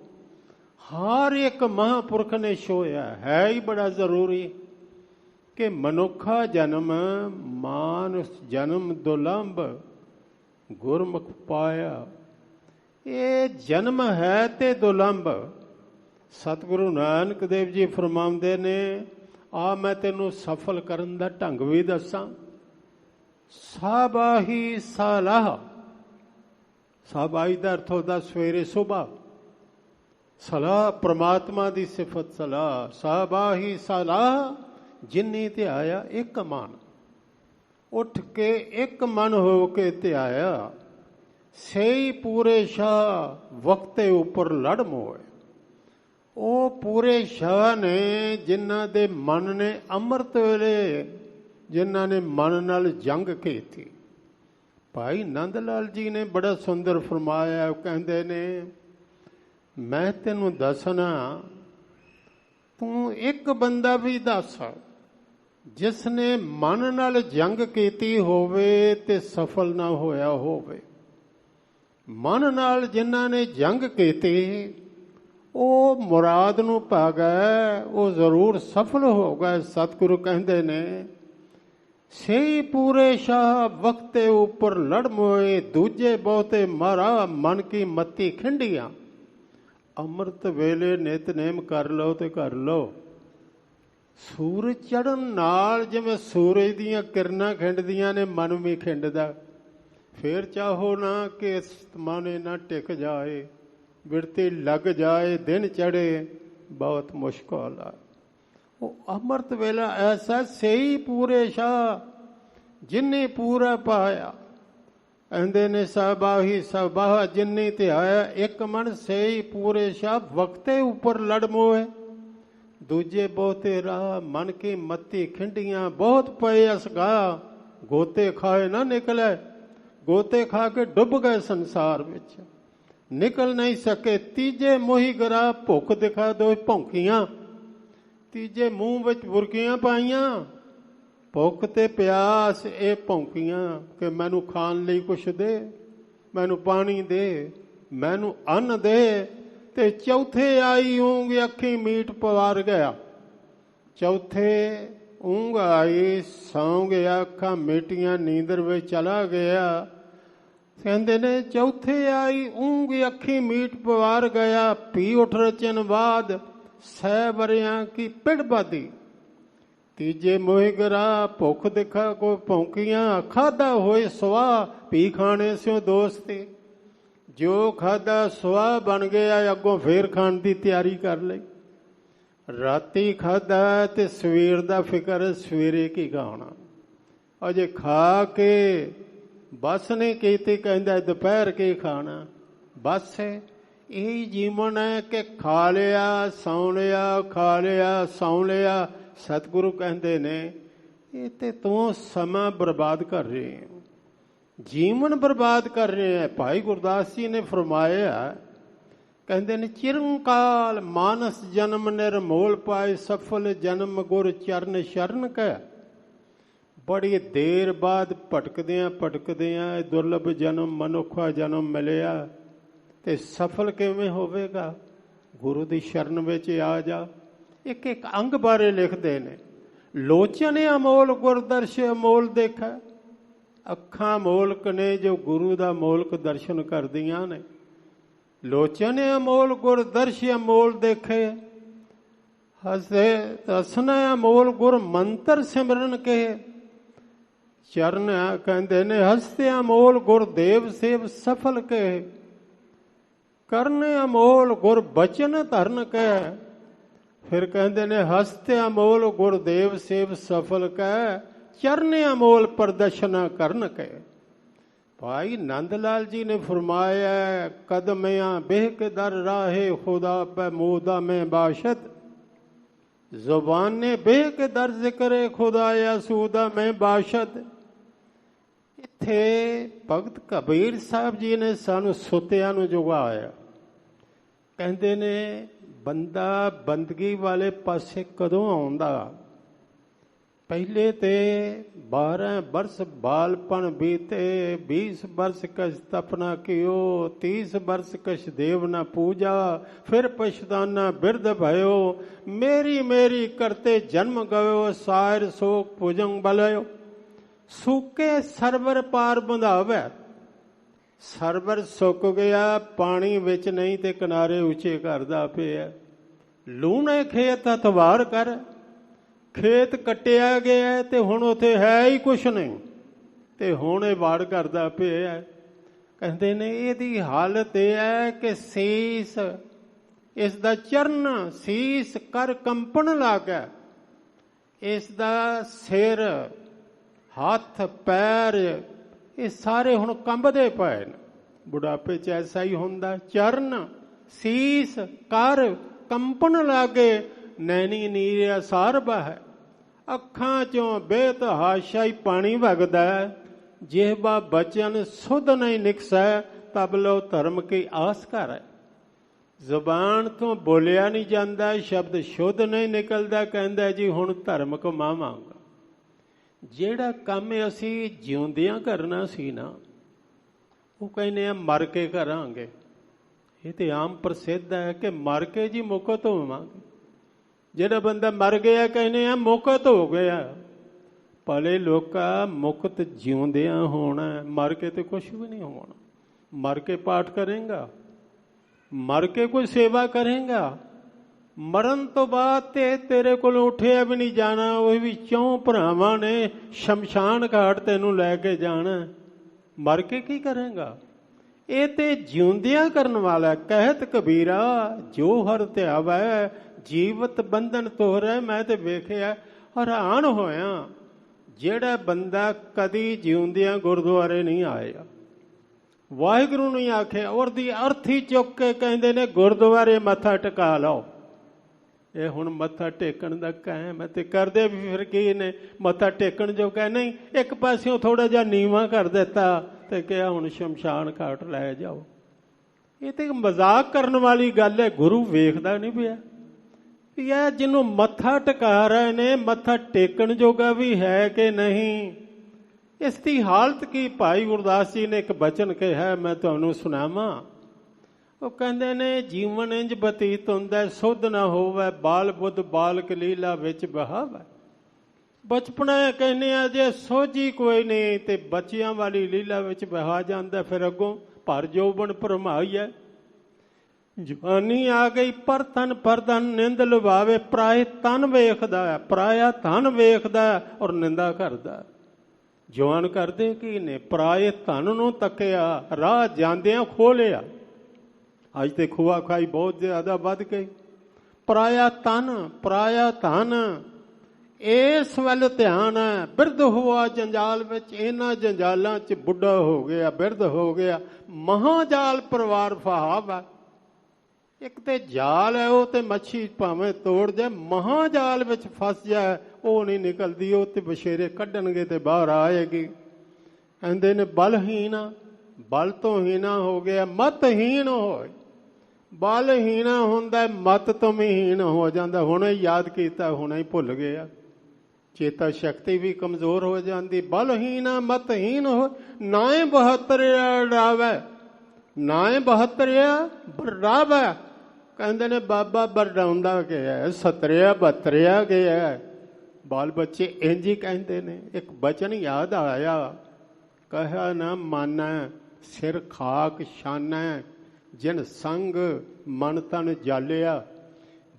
ਹਰ ਇੱਕ ਮਹਾਂਪੁਰਖ ਨੇ ਛੋਇਆ। ਹੈ ਹੀ ਬੜਾ ਜ਼ਰੂਰੀ ਕਿ ਮਨੁੱਖਾ ਜਨਮ ਮਾਨਸ ਜਨਮ ਦੁਲੰਭ ਗੁਰਮੁਖ ਪਾਇਆ। ਇਹ ਜਨਮ ਹੈ ਤੇ ਦੁਲੰਭ। ਸਤਿਗੁਰੂ ਨਾਨਕ ਦੇਵ ਜੀ ਫਰਮਾਉਂਦੇ ਨੇ, ਆ ਮੈਂ ਤੈਨੂੰ ਸਫਲ ਕਰਨ ਦਾ ਢੰਗ ਵੀ ਦੱਸਾਂ। ਸਾਬਾਹੀ ਸਲਾਹ, ਸਾਬਾਹੀ ਦਾ ਅਰਥ ਹੁੰਦਾ ਸਵੇਰੇ ਸੁਬਾ, ਸਲਾਹ ਪ੍ਰਮਾਤਮਾ ਦੀ ਸਿਫਤ ਸਲਾਹ। ਸਾਬਾਹੀ ਸਲਾਹ ਜਿਨੀ ਧਿਆਇਆ ਇੱਕ ਮਨ, ਉੱਠ ਕੇ ਇੱਕ ਮਨ ਹੋ ਕੇ ਧਿਆਇਆ। ਸਹੀ ਪੂਰੇ ਸ਼ਾਹ ਵਕਤੇ ਉੱਪਰ ਲੜ ਮੋਏ। ਉਹ ਪੂਰੇ ਸ਼ਾਹ ਨੇ ਜਿਨ੍ਹਾਂ ਦੇ ਮਨ ਨੇ ਅੰਮ੍ਰਿਤ ਵੇਲੇ, ਜਿਨ੍ਹਾਂ ਨੇ ਮਨ ਨਾਲ ਜੰਗ ਕੀਤੀ। ਭਾਈ ਨੰਦ ਲਾਲ ਜੀ ਨੇ ਬੜਾ ਸੁੰਦਰ ਫਰਮਾਇਆ। ਉਹ ਕਹਿੰਦੇ ਨੇ, ਮੈਂ ਤੈਨੂੰ ਦੱਸਣਾ, ਤੂੰ ਇੱਕ ਬੰਦਾ ਵੀ ਦੱਸ ਜਿਸ ਨੇ ਮਨ ਨਾਲ ਜੰਗ ਕੀਤੀ ਹੋਵੇ ਤੇ ਸਫਲ ਨਾ ਹੋਇਆ ਹੋਵੇ। ਮਨ ਨਾਲ ਜਿਨ੍ਹਾਂ ਨੇ ਜੰਗ ਕੀਤੀ ਉਹ ਮੁਰਾਦ ਨੂੰ ਪਾ ਗਏ, ਉਹ ਜ਼ਰੂਰ ਸਫਲ ਹੋ ਗਏ। ਸਤਿਗੁਰੂ ਕਹਿੰਦੇ ਨੇ, ਸਹੀ ਪੂਰੇ ਸ਼ਾਹ ਵਕਤੇ ਉੱਪਰ ਲੜ ਮੋਏ, ਦੂਜੇ ਬਹੁਤੇ ਮਾਰਾ ਮਨ ਕੀ ਮੱਤੀ ਖਿੰਡੀਆਂ। ਅੰਮ੍ਰਿਤ ਵੇਲੇ ਨਿਤਨੇਮ ਕਰ ਲਓ ਤੇ ਕਰ ਲਓ। ਸੂਰਜ ਚੜ੍ਹਨ ਨਾਲ ਜਿਵੇਂ ਸੂਰਜ ਦੀਆਂ ਕਿਰਨਾਂ ਖਿੰਡਦੀਆਂ ਨੇ, ਮਨ ਵੀ ਖਿੰਡਦਾ। ਫੇਰ ਚਾਹੋ ਨਾ ਕਿ ਮਨ ਨਾ ਟਿਕ ਜਾਏ, ਬਿਰਤੀ ਲੱਗ ਜਾਏ, ਦਿਨ ਚੜ੍ਹੇ, ਬਹੁਤ ਮੁਸ਼ਕਲ ਆ। ਉਹ ਅੰਮ੍ਰਿਤ ਵੇਲਾ ਐਸਾ, ਸਹੀ ਪੂਰੇ ਸ਼ਾਹ ਜਿਨੇ ਪੂਰਾ ਪਾਇਆ। ਕਹਿੰਦੇ ਨੇ, ਸਾਬਾਹੀ ਸਾਬਾਹ ਜਿਨੀ ਧਿਆਇਆ ਇੱਕ ਮਨ, ਸਹੀ ਪੂਰੇ ਸ਼ਾਹ ਵਕਤੇ ਉੱਪਰ ਲੜ ਮੋਏ। ਦੂਜੇ ਬਹੁਤੇ ਰਾਹ ਮਨ ਕੀ ਮੱਤੀ ਖਿੰਡੀਆਂ। ਬਹੁਤ ਪਏ ਅਸਗਾ, ਗੋਤੇ ਖਾਏ ਨਾ ਨਿਕਲੇ। ਗੋਤੇ ਖਾ ਕੇ ਡੁੱਬ ਗਏ ਸੰਸਾਰ ਵਿੱਚ, ਨਿਕਲ ਨਹੀਂ ਸਕੇ। ਤੀਜੇ ਮੋਹੀ ਗਰਾ ਭੁੱਖ ਦਿਖਾ ਦੋ ਭੌਂਕੀਆਂ। ਤੀਜੇ ਮੂੰਹ ਵਿੱਚ ਬੁਰਕੀਆਂ ਪਾਈਆਂ। ਭੁੱਖ ਤੇ ਪਿਆਸ ਇਹ ਭੌਂਕੀਆਂ ਕਿ ਮੈਨੂੰ ਖਾਣ ਲਈ ਕੁਛ ਦੇ, ਮੈਨੂੰ ਪਾਣੀ ਦੇ, ਮੈਨੂੰ ਅੰਨ ਦੇ। ਤੇ ਚੌਥੇ ਆਈ ਊਂਘ, ਅੱਖੀ ਮੀਟ ਪਵਾਰ ਗਿਆ। ਚੌਥੇ ਊਂਘ ਆਈ, ਸੌਂ ਗਿਆ, ਅੱਖਾਂ ਮੀਟੀਆਂ, ਨੀਂਦਰ ਵਿੱਚ ਚਲਾ ਗਿਆ। ਕਹਿੰਦੇ ਨੇ, ਚੌਥੇ ਆਈ ਊਂਘ, ਅੱਖੀ ਮੀਟ ਪਵਾਰ ਗਿਆ। ਪੀ ਉਠ ਰਚਨ ਬਾਦ ਸਹਿ ਵਰਿਆਂ ਕੀ ਪਿੜ ਬਾਦੀ। ਤੀਜੇ ਮੋਹਿ ਗਰਾ ਭੁੱਖ ਦਿਖਾ ਕੋ ਭੌਂਕੀਆਂ। ਖਾਧਾ ਹੋਏ ਸਵਾ ਭੀ ਖਾਣੇ ਸਿਓ ਦੋਸਤੀ। ਜੋ ਖਾਧਾ ਸੁਆਹ ਬਣ ਗਿਆ, ਅੱਗੋਂ ਫੇਰ ਖਾਣ ਦੀ ਤਿਆਰੀ ਕਰ ਲਈ। ਰਾਤੀ ਖਾਧਾ ਤੇ ਸਵੇਰ ਦਾ ਫਿਕਰ, ਸਵੇਰੇ ਕੀ ਖਾਣਾ। ਅਜੇ ਖਾ ਕੇ ਬਸ ਨਹੀਂ ਕੀਤੀ, ਕਹਿੰਦਾ ਦੁਪਹਿਰ ਕੀ ਖਾਣਾ। ਬਸ ਇਹ ਜੀਵਨ ਹੈ ਕਿ ਖਾ ਲਿਆ ਸੌਂ ਲਿਆ, ਖਾ ਲਿਆ ਸੌਂ ਲਿਆ। ਸਤਿਗੁਰੂ ਕਹਿੰਦੇ ਨੇ ਇਹ ਤੇ ਤੂੰ ਸਮਾਂ ਬਰਬਾਦ ਕਰ ਰਹੇ ਹੈ, ਜੀਵਨ ਬਰਬਾਦ ਕਰ ਰਹੇ ਹੈ। ਭਾਈ ਗੁਰਦਾਸ ਜੀ ਨੇ ਫਰਮਾਇਆ, ਕਹਿੰਦੇ ਨੇ ਚਿਰੰਕਾਲ ਮਾਨਸ ਜਨਮ ਨਿਰਮੋਲ ਪਾਏ, ਸਫਲ ਜਨਮ ਗੁਰ ਚਰਨ ਸ਼ਰਨ ਕੈ। ਬੜੀ ਦੇਰ ਬਾਅਦ ਭਟਕਦਿਆਂ ਭਟਕਦਿਆਂ ਇਹ ਦੁਰਲਭ ਜਨਮ ਮਨੁੱਖਾ ਜਨਮ ਮਿਲਿਆ, ਤੇ ਸਫਲ ਕਿਵੇਂ ਹੋਵੇਗਾ? ਗੁਰੂ ਦੀ ਸ਼ਰਨ ਵਿੱਚ ਆ ਜਾ। ਇੱਕ ਇੱਕ ਅੰਗ ਬਾਰੇ ਲਿਖਦੇ ਨੇ, ਲੋਚਨ ਅਮੋਲ ਗੁਰਦਰਸ਼ ਅਮੋਲ ਦੇਖਾ। ਅੱਖਾਂ ਮੋਲਕ ਨੇ ਜੋ ਗੁਰੂ ਦਾ ਮੋਲਕ ਦਰਸ਼ਨ ਕਰਦੀਆਂ ਨੇ। ਲੋਚਨ ਅਮੋਲ ਗੁਰਦਰਸ਼ ਅਮੋਲ ਦੇਖੇ, ਹਸਨ ਅਮੋਲ ਗੁਰ ਮੰਤਰ ਸਿਮਰਨ ਕਹੇ। ਚਰਨ ਕਹਿੰਦੇ ਨੇ ਹਸਤੇ ਅਮੋਲ ਗੁਰਦੇਵ ਸੇਵ ਸਫਲ ਕਹੇ। ਕਰਨ ਅਮੋਲ ਗੁਰ ਬਚਨ ਧਰਨ ਕਹਿ। ਫਿਰ ਕਹਿੰਦੇ ਨੇ ਹਸਤੇ ਅਮੋਲ ਗੁਰਦੇਵ ਸੇਵ ਸਫਲ ਕਹਿ, ਚਰਨ ਅਮੋਲ ਪ੍ਰਦਰਸ਼ਨ ਕਰਨ ਕਹਿ। ਭਾਈ ਨੰਦ ਲਾਲ ਜੀ ਨੇ ਫਰਮਾਇਆ, ਕਦਮਿਆਂ ਬਹਿਕ ਦਰ ਰਾਹੇ ਖੁਦਾ ਪੈ ਮੋਦਾ ਮੈਂ ਬਾਸ਼ਤ। ਜ਼ੁਬਾਨ ਨੇ ਬਹਿਕ ਦਰ ਜ਼ਿਕਰੇ ਖੁਦਾਇਆ ਸੂਦਾ ਮੈਂ ਬਾਸ਼ਤ। ਇੱਥੇ ਭਗਤ ਕਬੀਰ ਸਾਹਿਬ ਜੀ ਨੇ ਸਾਨੂੰ ਸੁੱਤਿਆਂ ਨੂੰ ਜਗਾਇਆ। ਕਹਿੰਦੇ ਨੇ ਬੰਦਾ ਬੰਦਗੀ ਵਾਲੇ ਪਾਸੇ ਕਦੋਂ ਆਉਂਦਾ? ਪਹਿਲੇ ਤੇ 12 ਬਰਸ ਬਾਲਪਨ ਬੀਤੇ, 20 ਬਰਸ ਕਛ ਤਪਨਾ ਕਿਓ, 30 ਬਰਸ ਕਛ ਦੇਵ ਨਾ ਪੂਜਾ, ਫਿਰ ਪਛਤਾਨਾ ਬਿਰਧ भयो, ਮੇਰੀ ਮੇਰੀ ਕਰਤੇ ਜਨਮ ਗਇਓ, ਸਾਇਰ ਸੋਕ ਭੁਜੰਗ ਬਲਇਓ। ਸੂਕੇ ਸਰਵਰ ਪਾਰ ਬੰਧਾਵੇ। ਸਰਵਰ ਸੁੱਕ ਗਿਆ, ਪਾਣੀ ਵਿੱਚ ਨਹੀਂ ਤੇ ਕਿਨਾਰੇ ਉੱਚੇ ਕਰਦਾ ਪਿਆ। ਲੂਣੇ ਖੇਤ ਹਥਵਾਰ ਕਰ। ਖੇਤ ਕੱਟਿਆ ਗਿਆ ਤੇ ਹੁਣ ਉੱਥੇ ਹੈ ਹੀ ਕੁਛ ਨਹੀਂ, ਤੇ ਹੁਣ ਇਹ ਵਾੜ ਕਰਦਾ ਪਿਆ। ਕਹਿੰਦੇ ਨੇ ਇਹਦੀ ਹਾਲਤ ਇਹ ਹੈ ਕਿ ਸੀਸ, ਇਸ ਦਾ ਚਰਨ ਸੀਸ ਕਰ ਕੰਪਣ ਲੱਗਾ। ਇਸ ਦਾ ਸਿਰ, ਹੱਥ ਪੈਰ ਇਹ ਸਾਰੇ ਹੁਣ ਕੰਬਦੇ ਪਏ ਨੇ। ਬੁਢਾਪੇ 'ਚ ਐਸਾ ਹੀ ਹੁੰਦਾ। ਚਰਨ ਸੀਸ ਕਰ ਕੰਪਣ ਲਾਗੇ, ਨੈਣੀ ਨੀਰ ਅਸਾਰ ਬਹ। ਅੱਖਾਂ 'ਚੋਂ ਬੇਤਹਾਸ਼ਾ ਹੀ ਪਾਣੀ ਵਗਦਾ। ਜਿਹਬਾ ਬਚਨ ਸੁਧ ਨਹੀਂ ਨਿਕਸੈ, ਤਬ ਲੋ ਧਰਮ ਕੀ ਆਸ ਕਰ। ਜ਼ੁਬਾਨ ਤੋਂ ਬੋਲਿਆ ਨਹੀਂ ਜਾਂਦਾ, ਸ਼ਬਦ ਸ਼ੁੱਧ ਨਹੀਂ ਨਿਕਲਦਾ। ਕਹਿੰਦਾ ਜੀ ਹੁਣ ਧਰਮ ਕਮਾਵਾਂਗਾ। ਜਿਹੜਾ ਕੰਮ ਅਸੀਂ ਜਿਉਂਦਿਆਂ ਕਰਨਾ ਸੀ ਨਾ, ਉਹ ਕਹਿੰਦੇ ਆ ਮਰ ਕੇ ਕਰਾਂਗੇ। ਇਹ ਤੇ ਆਮ ਪ੍ਰਸਿੱਧ ਹੈ ਕਿ ਮਰ ਕੇ ਜੀ ਮੁਕਤ ਹੋਵਾਂਗੇ। ਜਿਹੜਾ ਬੰਦਾ ਮਰ ਗਿਆ ਕਹਿੰਦੇ ਆ ਮੁਕਤ ਹੋ ਗਿਆ। ਭਲੇ ਲੋਕਾਂ ਮੁਕਤ ਜਿਉਂਦਿਆਂ ਹੋਣਾ, ਮਰ ਕੇ ਤੇ ਕੁਛ ਵੀ ਨਹੀਂ ਹੋਣਾ। ਮਰ ਕੇ ਪਾਠ ਕਰੇਗਾ, ਮਰ ਕੇ ਕੋਈ ਸੇਵਾ ਕਰੇਗਾ, ਮਰਨ ਤੋਂ ਬਾਅਦ ਤੇ ਤੇਰੇ ਕੋਲ ਉੱਠਿਆ ਵੀ ਨਹੀਂ ਜਾਣਾ। ਉਹ ਵੀ 4 ਭਰਾਵਾਂ ਨੇ ਸ਼ਮਸ਼ਾਨ ਘਾਟ ਤੈਨੂੰ ਲੈ ਕੇ ਜਾਣਾ। ਮਰ ਕੇ ਕੀ ਕਰੇਗਾ? ਇਹ ਤੇ ਜਿਉਂਦਿਆਂ ਕਰਨ ਵਾਲਾ। ਕਹਿਤ ਕਬੀਰਾ ਜੋ ਹਰ ਧਿਆਵੈ, ਜੀਵਤ ਬੰਧਨ ਤੋਹਰੈ। ਮੈਂ ਤੇ ਵੇਖਿਆ, ਹੈਰਾਨ ਹੋਇਆ, ਜਿਹੜਾ ਬੰਦਾ ਕਦੀ ਜਿਉਂਦਿਆਂ ਗੁਰਦੁਆਰੇ ਨਹੀਂ ਆਇਆ, ਵਾਹਿਗੁਰੂ ਨਹੀਂ ਆਖਿਆ, ਉਹਦੀ ਅਰਥੀ ਚੁੱਕ ਕੇ ਕਹਿੰਦੇ ਨੇ ਗੁਰਦੁਆਰੇ ਮੱਥਾ ਟਿਕਾ ਲਓ। ਇਹ ਹੁਣ ਮੱਥਾ ਟੇਕਣ ਦਾ ਕਾਇਮ ਹੈ, ਤੇ ਕਰਦੇ ਵੀ ਫਿਰ ਕੀ ਨੇ? ਮੱਥਾ ਟੇਕਣ ਜੋ ਕਹਿ ਨਹੀਂ, ਇੱਕ ਪਾਸਿਓਂ ਥੋੜਾ ਜਿਹਾ ਨੀਵਾਂ ਕਰ ਦਿੱਤਾ ਤੇ ਕਿਹਾ ਹੁਣ ਸ਼ਮਸ਼ਾਨ ਘਾਟ ਲੈ ਜਾਓ। ਇਹ ਤੇ ਮਜ਼ਾਕ ਕਰਨ ਵਾਲੀ ਗੱਲ ਹੈ। ਗੁਰੂ ਵੇਖਦਾ ਨਹੀਂ ਪਿਆ ਵੀ ਇਹ ਜਿਹਨੂੰ ਮੱਥਾ ਟਿਕਾ ਰਹੇ ਨੇ, ਮੱਥਾ ਟੇਕਣ ਜੋਗਾ ਵੀ ਹੈ ਕਿ ਨਹੀਂ। ਇਸ ਦੀ ਹਾਲਤ ਕੀ? ਭਾਈ ਗੁਰਦਾਸ ਜੀ ਨੇ ਇੱਕ ਬਚਨ ਕਿਹਾ, ਮੈਂ ਤੁਹਾਨੂੰ ਸੁਣਾਵਾਂ। ਉਹ ਕਹਿੰਦੇ ਨੇ ਜੀਵਨ ਇੰਜ ਬਤੀਤ ਹੁੰਦਾ, ਸੁਧ ਨਾ ਹੋਵੇ, ਬਾਲ ਬੁੱਧ ਬਾਲਕ ਲੀਲਾ ਵਿੱਚ ਬਹਾਵੇ। ਬਚਪਨਾ ਕਹਿੰਦੇ ਆ ਜੇ ਸੋਝੀ ਕੋਈ ਨਹੀਂ ਤੇ ਬੱਚਿਆਂ ਵਾਲੀ ਲੀਲਾ ਵਿੱਚ ਬਹਾ ਜਾਂਦਾ। ਫਿਰ ਅੱਗੋਂ ਭਰ ਜੋਬਨ ਭਰਮਾਈ ਹੈ। ਜਵਾਨੀ ਆ ਗਈ, ਪਰ ਤਨ ਨਿੰਦ ਲਵਾਵੇ। ਪਰਾਏ ਤਨ ਵੇਖਦਾ, ਪਰਾਇਆ ਧਨ ਵੇਖਦਾ ਔਰ ਨਿੰਦਾ ਕਰਦਾ। ਜਵਾਨ ਕਰਦੇ ਕੀ ਨੇ? ਪਰਾਏ ਧਨ ਨੂੰ ਤੱਕਿਆ, ਰਾਹ ਜਾਂਦਿਆਂ ਖੋਹ ਲਿਆ। ਅੱਜ ਤੇ ਖੁਆ ਖਾਈ ਬਹੁਤ ਜ਼ਿਆਦਾ ਵੱਧ ਗਈ। ਪਰਾਇਆ ਧਨ ਇਸ ਵੱਲ ਧਿਆਨ ਹੈ। ਬਿਰਧ ਹੋਆ ਜੰਜਾਲ ਵਿੱਚ, ਇਹਨਾਂ ਜੰਜਾਲਾਂ 'ਚ ਬੁੱਢਾ ਹੋ ਗਿਆ, ਬਿਰਧ ਹੋ ਗਿਆ। ਮਹਾਜਾਲ ਪਰਿਵਾਰ ਫਹਾਵ ਹੈ। ਇੱਕ ਤੇ ਜਾਲ ਹੈ, ਉਹ ਤੇ ਮੱਛੀ ਭਾਵੇਂ ਤੋੜ ਜਾਏ, ਮਹਾਜਾਲ ਵਿੱਚ ਫਸ ਜਾਏ ਉਹ ਨਹੀਂ ਨਿਕਲਦੀ। ਉਹ ਤੇ ਬਸ਼ੇਰੇ ਕੱਢਣਗੇ ਤੇ ਬਾਹਰ ਆਏਗੀ। ਕਹਿੰਦੇ ਨੇ ਬਲਹੀਨ, ਬਲ ਤੋਂ ਹੀਣਾ ਹੋ ਗਿਆ। ਮਤਹੀਨ ਹੋਏ, ਬਲਹੀਣਾ ਹੁੰਦਾ, ਮਤ ਤੋਂ ਵੀ ਹੀਣ ਹੋ ਜਾਂਦਾ। ਹੁਣੇ ਯਾਦ ਕੀਤਾ, ਹੁਣੇ ਹੀ ਭੁੱਲ ਗਿਆ। ਚੇਤਾ ਸ਼ਕਤੀ ਵੀ ਕਮਜ਼ੋਰ ਹੋ ਜਾਂਦੀ। ਬਲਹੀਨ ਮਤਹੀਨ ਹੋ, ਨਾਏ 72 ਡਰਾਵੇ, ਨਾਏ 72 ਬਰਾਵੇ। ਕਹਿੰਦੇ ਨੇ ਬਾਬਾ ਬਰਡਾਉਂਦਾ ਗਿਆ, 70 72 ਗਿਆ। ਬਾਲ ਬੱਚੇ ਇੰਝ ਹੀ ਕਹਿੰਦੇ ਨੇ। ਇੱਕ ਬਚਨ ਯਾਦ ਆਇਆ, ਕਹਿਆ ਨਾ ਮਾਨੈ ਸਿਰ ਖਾਕ ਛਾਨੈ, ਜਿਨ ਸੰਗ ਮਨ ਤਨ ਜਾਲਿਆ।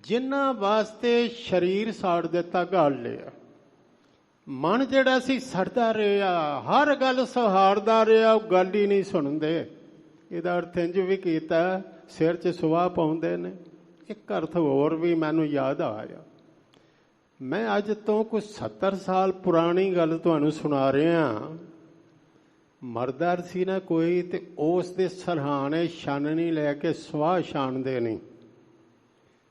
ਜਿਨ੍ਹਾਂ ਵਾਸਤੇ ਸਰੀਰ ਸਾੜ ਦਿੱਤਾ, ਗਾਲ ਲਿਆ। ਮਨ ਜਿਹੜਾ ਸੀ ਸੜਦਾ ਰਿਹਾ, ਹਰ ਗੱਲ ਸਹਾਰਦਾ ਰਿਹਾ, ਉਹ ਗੱਲ ਹੀ ਨਹੀਂ ਸੁਣਦੇ। ਇਹਦਾ ਅਰਥ ਇੰਝ ਵੀ ਕੀਤਾ, ਸਿਰ 'ਚ ਸੁਆਹ ਪਾਉਂਦੇ ਨੇ। ਇੱਕ ਅਰਥ ਹੋਰ ਵੀ ਮੈਨੂੰ ਯਾਦ ਆਇਆ। ਮੈਂ ਅੱਜ ਤੋਂ ਕੁਝ 70 ਸਾਲ ਪੁਰਾਣੀ ਗੱਲ ਤੁਹਾਨੂੰ ਸੁਣਾ ਰਿਹਾ। ਮਰਦਾਰ ਸੀ ਨਾ ਕੋਈ, ਤੇ ਉਸ ਦੇ ਸਰਹਾਣੇ ਛਾਨਣੀ ਲੈ ਕੇ ਸਵਾਹ ਛਾਣਦੇ ਨਹੀਂ।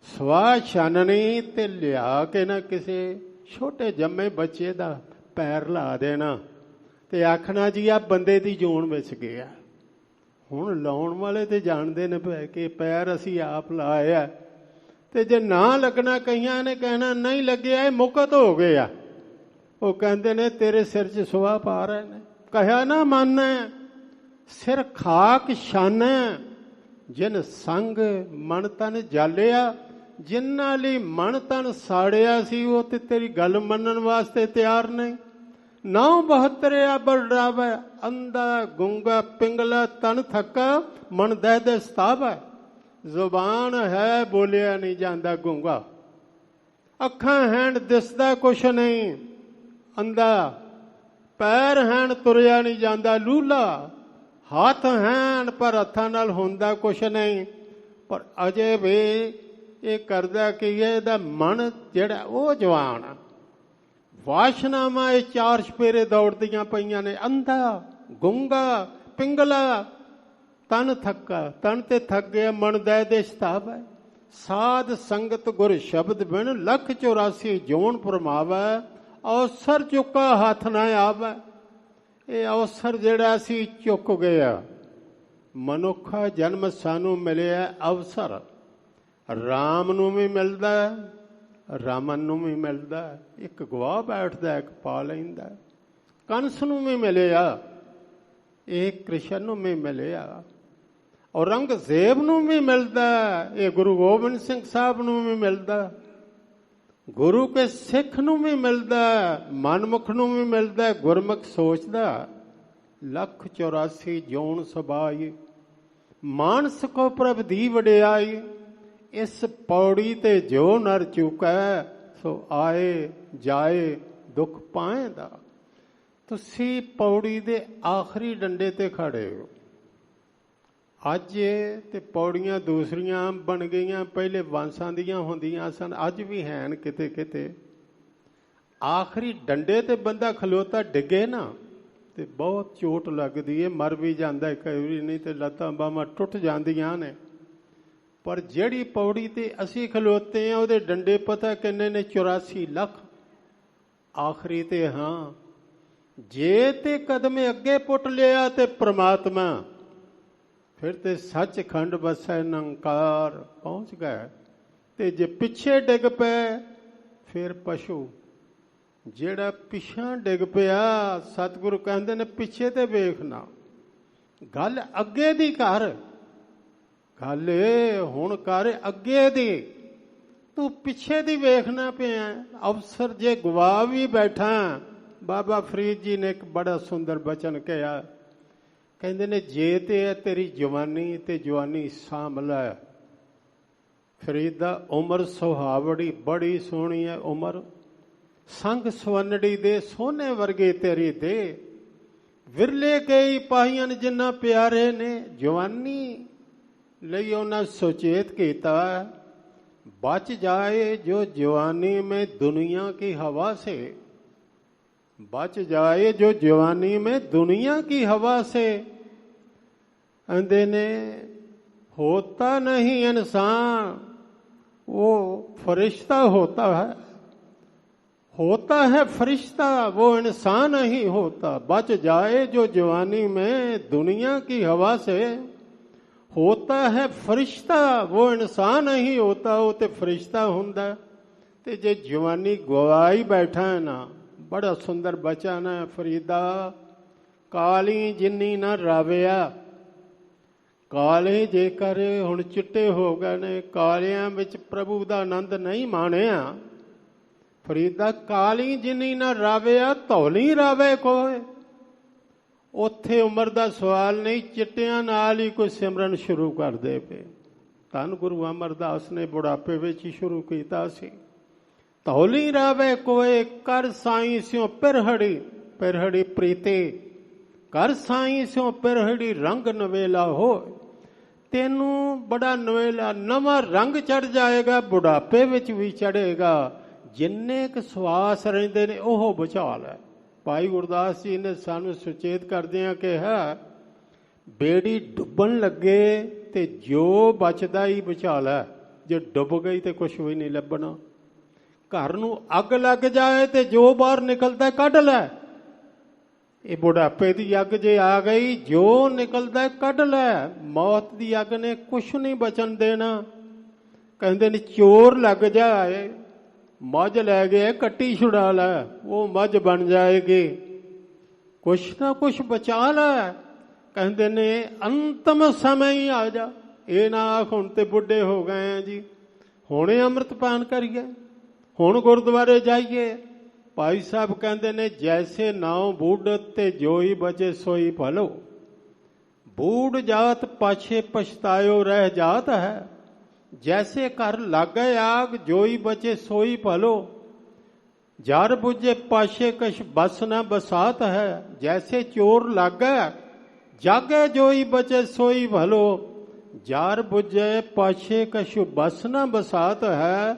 ਸਵਾਹ ਛਾਨਣੀ ਤੇ ਲਿਆ ਕੇ ਨਾ ਕਿਸੇ ਛੋਟੇ ਜੰਮੇ ਬੱਚੇ ਦਾ ਪੈਰ ਲਾ ਦੇਣਾ ਤੇ ਆਖਣਾ ਜੀ ਆ ਬੰਦੇ ਦੀ ਜੂਨ ਵਿੱਚ ਗਿਆ। ਹੁਣ ਲਾਉਣ ਵਾਲੇ ਤੇ ਜਾਣਦੇ ਨੇ ਪੈ ਕਿ ਪੈਰ ਅਸੀਂ ਆਪ ਲਾਇਆ, ਤੇ ਜੇ ਨਾ ਲੱਗਣਾ ਕਈਆਂ ਨੇ ਕਹਿਣਾ ਨਹੀਂ ਲੱਗਿਆ, ਇਹ ਮੁਕਤ ਹੋ ਗਿਆ। ਉਹ ਕਹਿੰਦੇ ਨੇ ਤੇਰੇ ਸਿਰ 'ਚ ਸੁਆਹ ਪਾ ਰਹੇ ਨੇ। ਕਹਿਆ ਨਾ ਮੰਨੈ ਸਿਰ ਖਾਕ ਛਾਨੈ, ਜਿਨ ਸੰਗ ਮਨ ਤਨ ਜਾਲਿਆ। ਜਿਨ੍ਹਾਂ ਲਈ ਮਨ ਤਨ ਸਾੜਿਆ ਸੀ, ਉਹ ਤੇ ਤੇਰੀ ਗੱਲ ਮੰਨਣ ਵਾਸਤੇ ਤਿਆਰ ਨਹੀਂ। 9 72 ਬਰਡਰਾਵੇ, ਅੰਧਾ ਗੁੰਗਾ ਪਿੰਗਲਾ ਤਨ ਥੱਕਾ, ਮਨ ਦਹਿ ਸਤਾਵਾ। ਜ਼ੁਬਾਨ ਹੈ ਬੋਲਿਆ ਨਹੀਂ ਜਾਂਦਾ ਗੂੰਗਾ, ਅੱਖਾਂ ਹੈਣ ਦਿਸਦਾ ਕੁਛ ਨਹੀਂ ਅੰਧਾ, ਪੈਰ ਹੈਣ ਤੁਰਿਆ ਨਹੀਂ ਜਾਂਦਾ ਲੂਲਾ, ਹੱਥ ਹੈਣ ਪਰ ਹੱਥਾਂ ਨਾਲ ਹੁੰਦਾ ਕੁਛ ਨਹੀਂ। ਪਰ ਅਜੇ ਵੀ ਇਹ ਕਰਦਾ ਕਿ ਇਹਦਾ ਮਨ ਜਿਹੜਾ ਉਹ ਜਵਾਨ ਆ। ਵਾਸ਼ਨਾਵਾਂ ਇਹ 4 ਚੁਫੇਰੇ ਦੌੜਦੀਆਂ ਪਈਆਂ ਨੇ। ਅੰਧਾ ਗੁੰਗਾ ਪਿੰਗਲਾ ਤਨ ਥੱਕਾ, ਤਨ ਤੇ ਥੱਕ ਗਿਆ, ਮਨ ਦੇ ਸਤਾਵ ਹੈ। ਸਾਧ ਸੰਗਤ ਗੁਰ ਸ਼ਬਦ ਬਿਨ 184 ਜੋਨ ਪਰਮਾਵੈ, ਅਵਸਰ ਚੁੱਕਾ ਹੱਥ ਨਾ ਆਵੈ। ਇਹ ਅਵਸਰ ਜਿਹੜਾ ਸੀ ਚੁੱਕ ਗਿਆ। ਮਨੁੱਖਾ ਜਨਮ ਸਾਨੂੰ ਮਿਲਿਆ ਅਵਸਰ। ਰਾਮ ਨੂੰ ਵੀ ਮਿਲਦਾ, ਰਾਮਨ ਨੂੰ ਵੀ ਮਿਲਦਾ। ਇੱਕ ਗਵਾ ਬੈਠਦਾ, ਇੱਕ ਪਾ ਲੈਂਦਾ। ਕੰਸ ਨੂੰ ਵੀ ਮਿਲਿਆ, ਇਹ ਕ੍ਰਿਸ਼ਨ ਨੂੰ ਵੀ ਮਿਲਿਆ। ਔਰੰਗਜ਼ੇਬ ਨੂੰ ਵੀ ਮਿਲਦਾ, ਇਹ ਗੁਰੂ ਗੋਬਿੰਦ ਸਿੰਘ ਸਾਹਿਬ ਨੂੰ ਵੀ ਮਿਲਦਾ। ਗੁਰੂ ਕੇ ਸਿੱਖ ਨੂੰ ਵੀ ਮਿਲਦਾ, ਮਨਮੁਖ ਨੂੰ ਵੀ ਮਿਲਦਾ। ਗੁਰਮੁਖ ਸੋਚਦਾ 184 ਜੋਨ ਸਬਾਈ, ਮਾਨਸ ਕੋ ਪ੍ਰਭ ਦੀ ਵਡਿਆਈ। ਇਸ ਪੌੜੀ ਤੇ ਜੋ ਨਰ ਚੁਕੈ, ਸੋ ਆਏ ਜਾਏ ਦੁੱਖ ਪਾਏਂਦਾ। ਤੁਸੀਂ ਪੌੜੀ ਦੇ ਆਖਰੀ ਡੰਡੇ ਤੇ ਖੜੇ ਹੋ। ਅੱਜ ਤੇ ਪੌੜੀਆਂ ਦੂਸਰੀਆਂ ਬਣ ਗਈਆਂ, ਪਹਿਲੇ ਵਾਂਸਾਂ ਦੀਆਂ ਹੁੰਦੀਆਂ ਸਨ, ਅੱਜ ਵੀ ਹੈਨ ਕਿਤੇ ਕਿਤੇ। ਆਖਰੀ ਡੰਡੇ ਤੇ ਬੰਦਾ ਖਲੋਤਾ ਡਿੱਗੇ ਨਾ ਤੇ ਬਹੁਤ ਚੋਟ ਲੱਗਦੀ ਹੈ, ਮਰ ਵੀ ਜਾਂਦਾ ਕਈ ਵਾਰੀ, ਨਹੀਂ ਤੇ ਲੱਤਾਂ ਬਾਹਾਂ ਟੁੱਟ ਜਾਂਦੀਆਂ ਨੇ। ਪਰ ਜਿਹੜੀ ਪੌੜੀ ਤੇ ਅਸੀਂ ਖਲੋਤੇ ਆ ਉਹਦੇ ਡੰਡੇ ਪਤਾ ਕਿੰਨੇ ਨੇ? 84 ਲੱਖ। ਆਖਰੀ ਤੇ ਹਾਂ, ਜੇ ਤੇ ਕਦਮ ਅੱਗੇ ਪੁੱਟ ਲਿਆ ਤੇ ਪ੍ਰਮਾਤਮਾ, ਫਿਰ ਤੇ ਸੱਚਖੰਡ ਵਸੈ ਨਿਰੰਕਾਰ ਪਹੁੰਚ ਗਏ। ਤੇ ਜੇ ਪਿੱਛੇ ਡਿੱਗ ਪਏ ਫਿਰ ਪਸ਼ੂ। ਜਿਹੜਾ ਪਿੱਛਾ ਡਿੱਗ ਪਿਆ, ਸਤਿਗੁਰੂ ਕਹਿੰਦੇ ਨੇ ਪਿੱਛੇ ਤੇ ਵੇਖਣਾ, ਗੱਲ ਅੱਗੇ ਦੀ ਕਰ। ਗੱਲ ਹੁਣ ਕਰ ਅੱਗੇ ਦੀ, ਤੂੰ ਪਿੱਛੇ ਦੀ ਵੇਖਣਾ ਪਿਆ। ਅਵਸਰ ਜੇ ਗਵਾ ਵੀ ਬੈਠਾ। ਬਾਬਾ ਫਰੀਦ ਜੀ ਨੇ ਇੱਕ ਬੜਾ ਸੁੰਦਰ ਬਚਨ ਕਿਹਾ, ਕਹਿੰਦੇ ਨੇ ਜੇ ਤੇ ਹੈ ਤੇਰੀ ਜਵਾਨੀ ਤੇ ਜਵਾਨੀ ਸਾਂਭ ਲੈ। ਫਰੀਦਾ ਉਮਰ ਸੁਹਾਵੜੀ ਬੜੀ ਸੋਹਣੀ ਹੈ ਉਮਰ, ਸੰਗ ਸਵੰਨੜੀ ਦੇ ਸੋਨੇ ਵਰਗੇ ਤੇਰੀ ਦੇ। ਵਿਰਲੇ ਕਈ ਪਾਈਆਂ ਜਿਨ੍ਹਾਂ ਪਿਆਰੇ ਨੇ। ਜਵਾਨੀ ਲਈ ਉਹਨਾਂ ਸੁਚੇਤ ਕੀਤਾ, बच जाए जो जवानी में दुनिया की हवा से, बच जाए जो जवानी में दुनिया की हवा से। कहते ने होता नहीं इंसान, वो फरिश्ता होता है फरिश्ता, वो इंसान नहीं होता। बच जाए जो जवानी में दुनिया की हवा से, होता है फरिश्ता, वो इंसान नहीं होता, वो तो फरिश्ता हुंदा। ते जे जवानी गवाई बैठा है ना, बड़ा सुंदर बचन है फरीदा, काली जिन्नी ना राविया। काले जेकर हुण चिट्टे हो गए ने, कालियां विच प्रभु दा आनंद नहीं माणिया। फरीदा काली जिन्नी ना राविया, धौली रावे कोई। ਉੱਥੇ ਉਮਰ ਦਾ ਸਵਾਲ ਨਹੀਂ, ਚਿੱਟਿਆਂ ਨਾਲ ਹੀ ਕੋਈ ਸਿਮਰਨ ਸ਼ੁਰੂ ਕਰਦੇ ਪਏ। ਧੰਨ ਗੁਰੂ ਅਮਰਦਾਸ ਨੇ ਬੁਢਾਪੇ ਵਿੱਚ ਹੀ ਸ਼ੁਰੂ ਕੀਤਾ ਸੀ। ਧੌਲੀ ਰਾਵੇ ਕੋਏ ਕਰ ਸਾਈਂ ਸਿਓ ਪਿਰਹੜੀ, ਪਿਰਹੜੀ ਪ੍ਰੀਤੇ ਕਰ ਸਾਈਂ ਸਿਓ ਪਿਰਹੜੀ ਰੰਗ ਨਵੇਲਾ ਹੋਏ। ਤੈਨੂੰ ਬੜਾ ਨਵੇਲਾ ਨਵਾਂ ਰੰਗ ਚੜ ਜਾਏਗਾ, ਬੁਢਾਪੇ ਵਿੱਚ ਵੀ ਚੜੇਗਾ। ਜਿੰਨੇ ਕੁ ਸਵਾਸ ਰਹਿੰਦੇ ਨੇ ਉਹ ਬਚਾ ਲੈ। ਭਾਈ ਗੁਰਦਾਸ ਜੀ ਨੇ ਸਾਨੂੰ ਸੁਚੇਤ ਕਰਦਿਆਂ ਕਿਹਾ, ਬੇੜੀ ਡੁੱਬਣ ਲੱਗੇ ਤੇ ਜੋ ਬਚਦਾ ਹੀ ਬਚਾ ਲੈ, ਜੇ ਡੁੱਬ ਗਈ ਤੇ ਕੁਛ ਵੀ ਨਹੀਂ ਲੱਭਣਾ। ਘਰ ਨੂੰ ਅੱਗ ਲੱਗ ਜਾਏ ਤੇ ਜੋ ਬਾਹਰ ਨਿਕਲਦਾ ਕੱਢ ਲੈ। ਇਹ ਬੁਢਾਪੇ ਦੀ ਅੱਗ ਜੇ ਆ ਗਈ, ਜੋ ਨਿਕਲਦਾ ਕੱਢ ਲੈ। ਮੌਤ ਦੀ ਅੱਗ ਨੇ ਕੁਛ ਨਹੀਂ ਬਚਣ ਦੇਣਾ। ਕਹਿੰਦੇ ਨੇ ਚੋਰ ਲੱਗ ਜਾਏ, ਮੱਝ ਲੈ ਗਏ ਕੱਟੀ ਛੁਡਾ ਲੈ, ਉਹ ਮੱਝ ਬਣ ਜਾਏਗੀ। ਕੁਛ ਨਾ ਕੁਛ ਬਚਾ ਲੈ। ਕਹਿੰਦੇ ਨੇ ਅੰਤਮ ਸਮੇਂ ਹੀ ਆ ਜਾ। ਇਹ ਨਾ ਆਖ ਹੁਣ ਤੇ ਬੁੱਢੇ ਹੋ ਗਏ ਆ ਜੀ, ਹੁਣੇ ਅੰਮ੍ਰਿਤਪਾਨ ਕਰੀਏ, ਹੁਣ ਗੁਰਦੁਆਰੇ ਜਾਈਏ। ਭਾਈ ਸਾਹਿਬ ਕਹਿੰਦੇ ਨੇ ਜੈਸੇ ਨਾਉ ਬੂਢ ਤੇ ਜੋਈ ਬਚੇ ਸੋਈ ਭਲੋ, ਬੂਢ ਜਾਤ ਪਾਛੇ ਪਛਤਾਇਓ ਰਹਿ ਜਾਤ ਹੈ। जैसे कर लागे आग जोई बचे सोई भलो, जार बुझे पाशे कछ बस न बसात है। जैसे चोर लागे जागे जोई बचे सोई भलो, जार बुझे पाशे कछ बस न बसात है।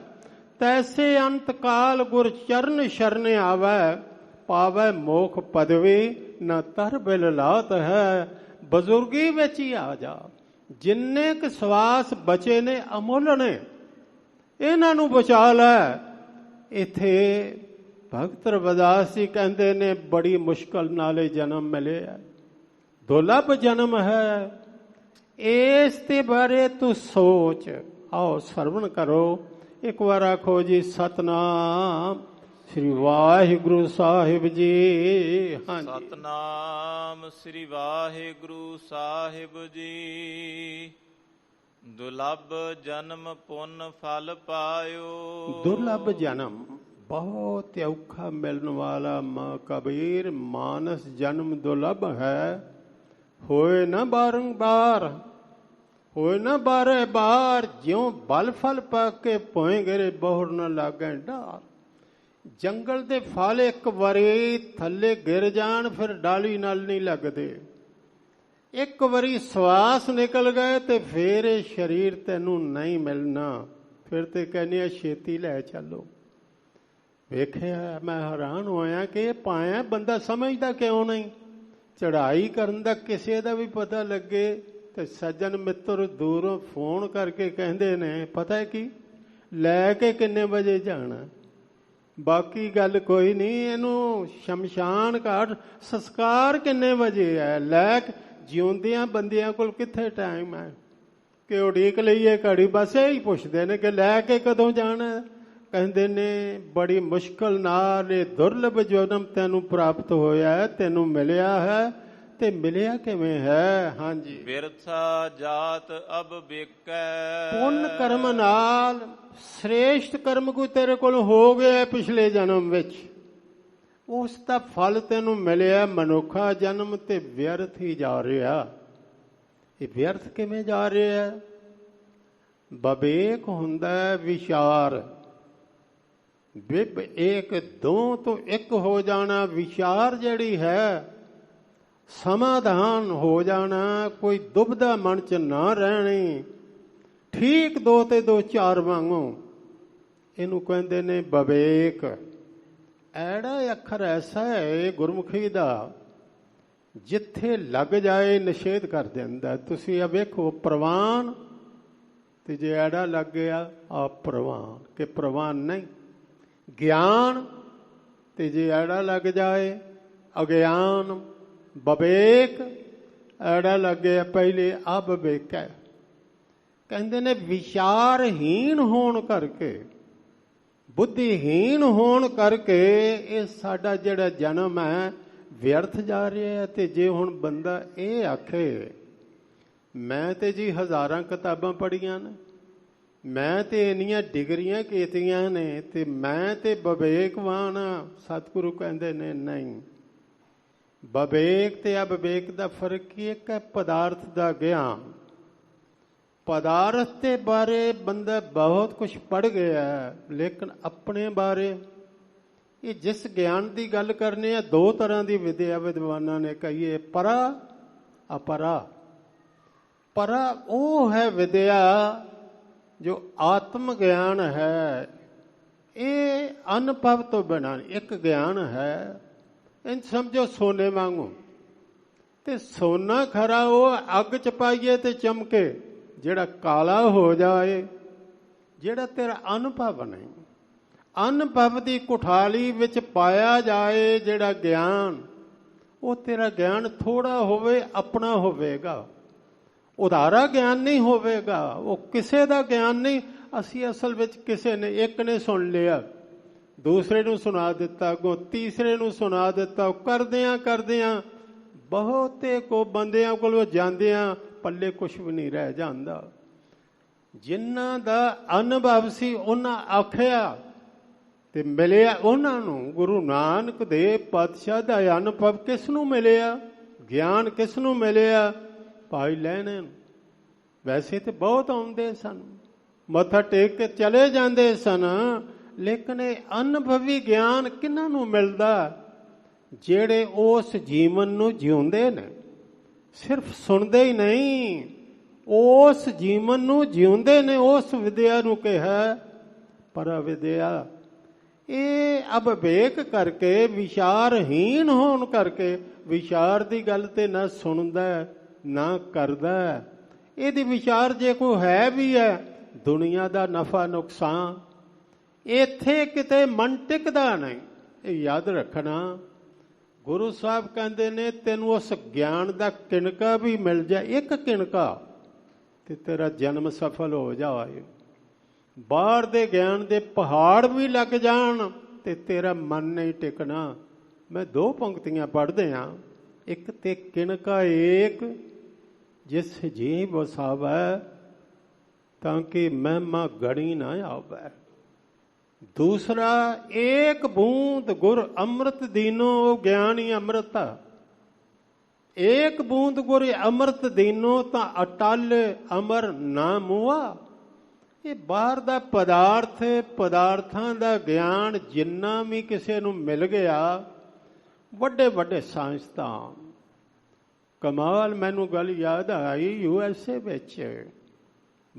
तैसे अंत काल गुर चरण शरण आवे, पावे मोख पदवी न तर बिल लात है। बजुर्गी विच ही आ जा। ਜਿੰਨੇ ਕੁ ਸਵਾਸ ਬਚੇ ਨੇ ਅਮੁੱਲ ਨੇ, ਇਹਨਾਂ ਨੂੰ ਬਚਾ ਲੈ। ਇੱਥੇ ਭਗਤ ਰਵਿਦਾਸ ਜੀ ਕਹਿੰਦੇ ਨੇ ਬੜੀ ਮੁਸ਼ਕਲ ਨਾਲੇ ਜਨਮ ਮਿਲਿਆ, ਦੁਰਲਭ ਜਨਮ ਹੈ। ਇਸ ਦੇ ਬਾਰੇ ਤੂੰ ਸੋਚ। ਆਓ ਸਰਵਣ ਕਰੋ। ਇੱਕ ਵਾਰ ਆਖੋ ਜੀ ਸਤਨਾਮ ਸ੍ਰੀ ਵਾਹਿਗੁਰੂ ਸਾਹਿਬ ਜੀ। ਹਾਂਜੀ, ਸਤਨਾਮ ਸ੍ਰੀ ਵਾਹਿਗੁਰੂ ਸਾਹਿਬ ਜੀ। ਦੁਰਲਭ ਜਨਮ ਪੁੰਨ ਫਲ ਪਾਇਓ। ਦੁਰਲਭ ਜਨਮ ਬਹੁਤ ਔਖਾ ਮਿਲਣ ਵਾਲਾ ਮਾਂ ਕਬੀਰ, ਮਾਨਸ ਜਨਮ ਦੁਰਲਭ ਹੈ। ਹੋਏ ਨਾ ਬਾਰੰਬਾਰ, ਹੋਏ ਨਾ ਬਾਰੇ ਬਾਰ, ਜਿਉਂ ਬਲ ਫਲ ਪਾ ਕੇ ਭੋਏ ਗਰੇ ਬਹੁਰ ਨਾ ਲਾਗੇ ਡਾਰ। ਜੰਗਲ ਦੇ ਫਲ ਇੱਕ ਵਾਰੀ ਥੱਲੇ ਗਿਰ ਜਾਣ ਫਿਰ ਡਾਲੀ ਨਾਲ ਨਹੀਂ ਲੱਗਦੇ। ਇੱਕ ਵਾਰੀ ਸਵਾਸ ਨਿਕਲ ਗਏ ਤੇ ਫਿਰ ਇਹ ਸਰੀਰ ਤੈਨੂੰ ਨਹੀਂ ਮਿਲਣਾ। ਫਿਰ ਤੇ ਕਹਿੰਦੇ ਆ ਛੇਤੀ ਲੈ ਚੱਲੋ। ਵੇਖਿਆ ਮੈਂ ਹੈਰਾਨ ਹੋਇਆ ਕਿ ਇਹ ਪਾਇਆ ਬੰਦਾ ਸਮਝਦਾ ਕਿਉਂ ਨਹੀਂ। ਚੜ੍ਹਾਈ ਕਰਨ ਦਾ ਕਿਸੇ ਦਾ ਵੀ ਪਤਾ ਲੱਗੇ ਤੇ ਸੱਜਣ ਮਿੱਤਰ ਦੂਰੋਂ ਫੋਨ ਕਰਕੇ ਕਹਿੰਦੇ ਨੇ ਪਤਾ ਕੀ ਲੈ ਕੇ ਕਿੰਨੇ ਵਜੇ ਜਾਣਾ। ਬਾਕੀ ਗੱਲ ਕੋਈ ਨਹੀਂ, ਇਹਨੂੰ ਸ਼ਮਸ਼ਾਨ ਘਾਟ ਸੰਸਕਾਰ ਕਿੰਨੇ ਵਜੇ ਹੈ। ਲੈ ਜਿਉਂਦਿਆਂ ਬੰਦਿਆਂ ਕੋਲ ਕਿੱਥੇ ਟਾਈਮ ਹੈ ਕਿ ਉਡੀਕ ਲਈਏ ਘੜੀ। ਬਸ ਇਹੀ ਪੁੱਛਦੇ ਨੇ ਕਿ ਲੈ ਕੇ ਕਦੋਂ ਜਾਣਾ। ਕਹਿੰਦੇ ਨੇ ਬੜੀ ਮੁਸ਼ਕਲ ਨਾਲ ਇਹ ਦੁਰਲਭ ਜਨਮ ਤੈਨੂੰ ਪ੍ਰਾਪਤ ਹੋਇਆ ਹੈ, ਤੈਨੂੰ ਮਿਲਿਆ ਹੈ। ਤੇ ਮਿਲਿਆ ਕਿਵੇਂ ਹੈ? ਹਾਂਜੀ, ਬਿਰਥਾ ਜਾਤ ਅਬ ਵੇਕੈ। ਪੁੰਨ ਕਰਮ ਨਾਲ ਸ੍ਰੇਸ਼ਟ ਕਰਮ ਕੋਈ ਤੇਰੇ ਕੋਲ ਹੋ ਗਿਆ ਪਿਛਲੇ ਜਨਮ ਵਿੱਚ, ਉਸ ਦਾ ਫਲ ਤੈਨੂੰ ਮਿਲਿਆ। ਮਨੁੱਖਾ ਜਨਮ ਤੇ ਵਿਅਰਥ ਹੀ ਜਾ ਰਿਹਾ। ਇਹ ਵਿਅਰਥ ਕਿਵੇਂ ਜਾ ਰਿਹਾ? ਵਿਵੇਕ ਹੁੰਦਾ ਵਿਚਾਰ। ਵਿਬ ਇੱਕ ਦੋ ਤੋਂ ਇੱਕ ਹੋ ਜਾਣਾ। ਵਿਚਾਰ ਜਿਹੜੀ ਹੈ ਸਮਾਧਾਨ ਹੋ ਜਾਣਾ, ਕੋਈ ਦੁਬਿਧਾ ਮਨ 'ਚ ਨਾ ਰਹਿਣੀ, ਠੀਕ 2 ਤੇ 2 4 ਵਾਂਗੂ। ਇਹਨੂੰ ਕਹਿੰਦੇ ਨੇ ਵਿਵੇਕ। ਐੜਾ ਅੱਖਰ ਐਸਾ ਹੈ ਗੁਰਮੁਖੀ ਦਾ, ਜਿੱਥੇ ਲੱਗ ਜਾਏ ਨਿਸ਼ੇਧ ਕਰ ਦਿੰਦਾ। ਤੁਸੀਂ ਆ ਵੇਖੋ, ਪ੍ਰਵਾਨ ਤੇ ਜੇ ਐੜਾ ਲੱਗ ਗਿਆ ਅਪ੍ਰਵਾਨ, ਕਿ ਪ੍ਰਵਾਨ ਨਹੀਂ। ਗਿਆਨ ਤੇ ਜੇ ਐੜਾ ਲੱਗ ਜਾਏ ਅਗਿਆਨ। ਵਿਵੇਕ ਐੜਾ ਲੱਗ ਗਿਆ ਪਹਿਲੇ ਅਵਿਵੇਕ ਹੈ। ਕਹਿੰਦੇ ਨੇ ਵਿਚਾਰਹੀਣ ਹੋਣ ਕਰਕੇ, ਬੁੱਧੀਹੀਣ ਹੋਣ ਕਰਕੇ ਇਹ ਸਾਡਾ ਜਿਹੜਾ ਜਨਮ ਹੈ ਵਿਅਰਥ ਜਾ ਰਿਹਾ ਹੈ। ਤੇ ਜੇ ਹੁਣ ਬੰਦਾ ਇਹ ਆਖੇ ਮੈਂ ਤੇ ਜੀ ਹਜ਼ਾਰਾਂ ਕਿਤਾਬਾਂ ਪੜ੍ਹੀਆਂ ਨੇ, ਮੈਂ ਤੇ ਇੰਨੀਆਂ ਡਿਗਰੀਆਂ ਕੀਤੀਆਂ ਨੇ, ਤੇ ਮੈਂ ਤੇ ਵਿਵੇਕਵਾਨ, ਸਤਿਗੁਰੂ ਕਹਿੰਦੇ ਨੇ ਨਹੀਂ। ਵਿਵੇਕ ਤੇ ਅਵਿਵੇਕ ਦਾ ਫਰਕ ਕੀ? ਇੱਕ ਹੈ ਪਦਾਰਥ ਦਾ ਗਿਆਨ। ਪਦਾਰਥ ਦੇ ਬਾਰੇ ਬੰਦਾ ਬਹੁਤ ਕੁਝ ਪੜ੍ਹ ਗਿਆ, ਲੇਕਿਨ ਆਪਣੇ ਬਾਰੇ ਇਹ ਜਿਸ ਗਿਆਨ ਦੀ ਗੱਲ ਕਰਨੀ ਹੈ, 2 ਤਰ੍ਹਾਂ ਦੀ ਵਿਦਿਆ ਵਿਦਵਾਨਾਂ ਨੇ ਕਹੀ ਹੈ, ਪਰਾ ਅਪਰਾ। ਪਰਾ ਉਹ ਹੈ ਵਿਦਿਆ ਜੋ ਆਤਮ ਗਿਆਨ ਹੈ, ਇਹ ਅਨੁਭਵ ਤੋਂ ਬਿਨਾਂ ਇੱਕ ਗਿਆਨ ਹੈ। ਇੰਝ ਸਮਝੋ ਸੋਨੇ ਵਾਂਗੂ, ਤੇ ਸੋਨਾ ਖਰਾ ਉਹ ਅੱਗ 'ਚ ਪਾਈਏ ਤੇ ਚਮਕੇ, ਜਿਹੜਾ ਕਾਲਾ ਹੋ ਜਾਏ, ਜਿਹੜਾ ਤੇਰਾ ਅਨੁਭਵ ਨਹੀਂ, ਅਨੁਭਵ ਦੀ ਕੁਠਾਲੀ ਵਿੱਚ ਪਾਇਆ ਜਾਏ ਜਿਹੜਾ ਗਿਆਨ, ਉਹ ਤੇਰਾ ਗਿਆਨ ਥੋੜਾ ਹੋਵੇ ਆਪਣਾ ਹੋਵੇਗਾ, ਉਧਾਰਾ ਗਿਆਨ ਨਹੀਂ ਹੋਵੇਗਾ, ਉਹ ਕਿਸੇ ਦਾ ਗਿਆਨ ਨਹੀਂ। ਅਸੀਂ ਅਸਲ ਵਿੱਚ ਕਿਸੇ ਨੇ, ਇੱਕ ਨੇ ਸੁਣ ਲਿਆ, ਦੂਸਰੇ ਨੂੰ ਸੁਣਾ ਦਿੱਤਾ, ਅੱਗੋਂ ਤੀਸਰੇ ਨੂੰ ਸੁਣਾ ਦਿੱਤਾ, ਕਰਦਿਆਂ ਕਰਦਿਆਂ ਬਹੁਤੇ ਕੋ ਬੰਦਿਆਂ ਕੋਲੋਂ ਜਾਂਦਿਆਂ ਪੱਲੇ ਕੁਛ ਵੀ ਨਹੀਂ ਰਹਿ ਜਾਂਦਾ। ਜਿਨ੍ਹਾਂ ਦਾ ਅਨੁਭਵ ਸੀ ਉਹਨਾਂ ਆਖਿਆ ਤੇ ਮਿਲਿਆ ਉਹਨਾਂ ਨੂੰ। ਗੁਰੂ ਨਾਨਕ ਦੇਵ ਪਾਤਸ਼ਾਹ ਦਾ ਅਨੁਭਵ ਕਿਸ ਨੂੰ ਮਿਲਿਆ? ਗਿਆਨ ਕਿਸ ਨੂੰ ਮਿਲਿਆ? ਭਾਈ ਲੈਣੇ ਨੂੰ। ਵੈਸੇ ਤੇ ਬਹੁਤ ਆਉਂਦੇ ਸਨ, ਮੱਥਾ ਟੇਕ ਕੇ ਚਲੇ ਜਾਂਦੇ ਸਨ, ਲੇਕਿਨ ਇਹ ਅਨੁਭਵੀ ਗਿਆਨ ਕਿਹਨਾਂ ਨੂੰ ਮਿਲਦਾ? ਜਿਹੜੇ ਉਸ ਜੀਵਨ ਨੂੰ ਜਿਉਂਦੇ ਨੇ, ਸਿਰਫ ਸੁਣਦੇ ਹੀ ਨਹੀਂ, ਉਸ ਜੀਵਨ ਨੂੰ ਜਿਉਂਦੇ ਨੇ। ਉਸ ਵਿਦਿਆ ਨੂੰ ਕਿਹਾ ਪਰ ਵਿਦਿਆ। ਇਹ ਅਵਿਵੇਕ ਕਰਕੇ, ਵਿਚਾਰਹੀਣ ਹੋਣ ਕਰਕੇ, ਵਿਚਾਰ ਦੀ ਗੱਲ ਤੇ ਨਾ ਸੁਣਦਾ ਨਾ ਕਰਦਾ। ਇਹਦੀ ਵਿਚਾਰ ਜੇ ਕੋਈ ਹੈ ਵੀ ਹੈ, ਦੁਨੀਆ ਦਾ ਨਫਾ ਨੁਕਸਾਨ, ਇੱਥੇ ਕਿਤੇ ਮਨ ਟਿਕਦਾ ਨਹੀਂ। ਇਹ ਯਾਦ ਰੱਖਣਾ। ਗੁਰੂ ਸਾਹਿਬ ਕਹਿੰਦੇ ਨੇ ਤੈਨੂੰ ਉਸ ਗਿਆਨ ਦਾ ਕਿਣਕਾ ਵੀ ਮਿਲ ਜਾਏ, ਇੱਕ ਕਿਣਕਾ, ਤੇ ਤੇਰਾ ਜਨਮ ਸਫਲ ਹੋ ਜਾਏ। ਬਾਹਰ ਦੇ ਗਿਆਨ ਦੇ ਪਹਾੜ ਵੀ ਲੱਗ ਜਾਣ ਤੇ ਤੇਰਾ ਮਨ ਨਹੀਂ ਟਿਕਣਾ। ਮੈਂ 2 ਪੰਕਤੀਆਂ ਪੜ੍ਹਦੇ ਹਾਂ। ਇੱਕ ਤੇ ਕਿਣਕਾ ਏਕ ਜਿਸ ਜੀ ਵਸਾਵੈ, ਤਾਂ ਕਿ ਮਹਿਮਾ ਗਣੀ ਨਾ ਆਵੈ। ਦੂਸਰਾ, ਏਕ ਬੂੰਦ ਗੁਰ ਅੰਮ੍ਰਿਤ ਦੀਨੋ, ਗਿਆਨ ਹੀ ਅੰਮ੍ਰਿਤ ਆ। ਏਕ ਬੂੰਦ ਗੁਰ ਅੰਮ੍ਰਿਤ ਦੀਨੋ, ਤਾਂ ਅਟਲ ਅਮਰ ਨਾ ਮੁਆ। ਇਹ ਬਾਹਰ ਦਾ ਪਦਾਰਥ, ਪਦਾਰਥਾਂ ਦਾ ਗਿਆਨ ਜਿੰਨਾ ਵੀ ਕਿਸੇ ਨੂੰ ਮਿਲ ਗਿਆ, ਵੱਡੇ ਵੱਡੇ ਸਾਇੰਸਦਾਨ, ਕਮਾਲ। ਮੈਨੂੰ ਗੱਲ ਯਾਦ ਆਈ, USA ਵਿੱਚ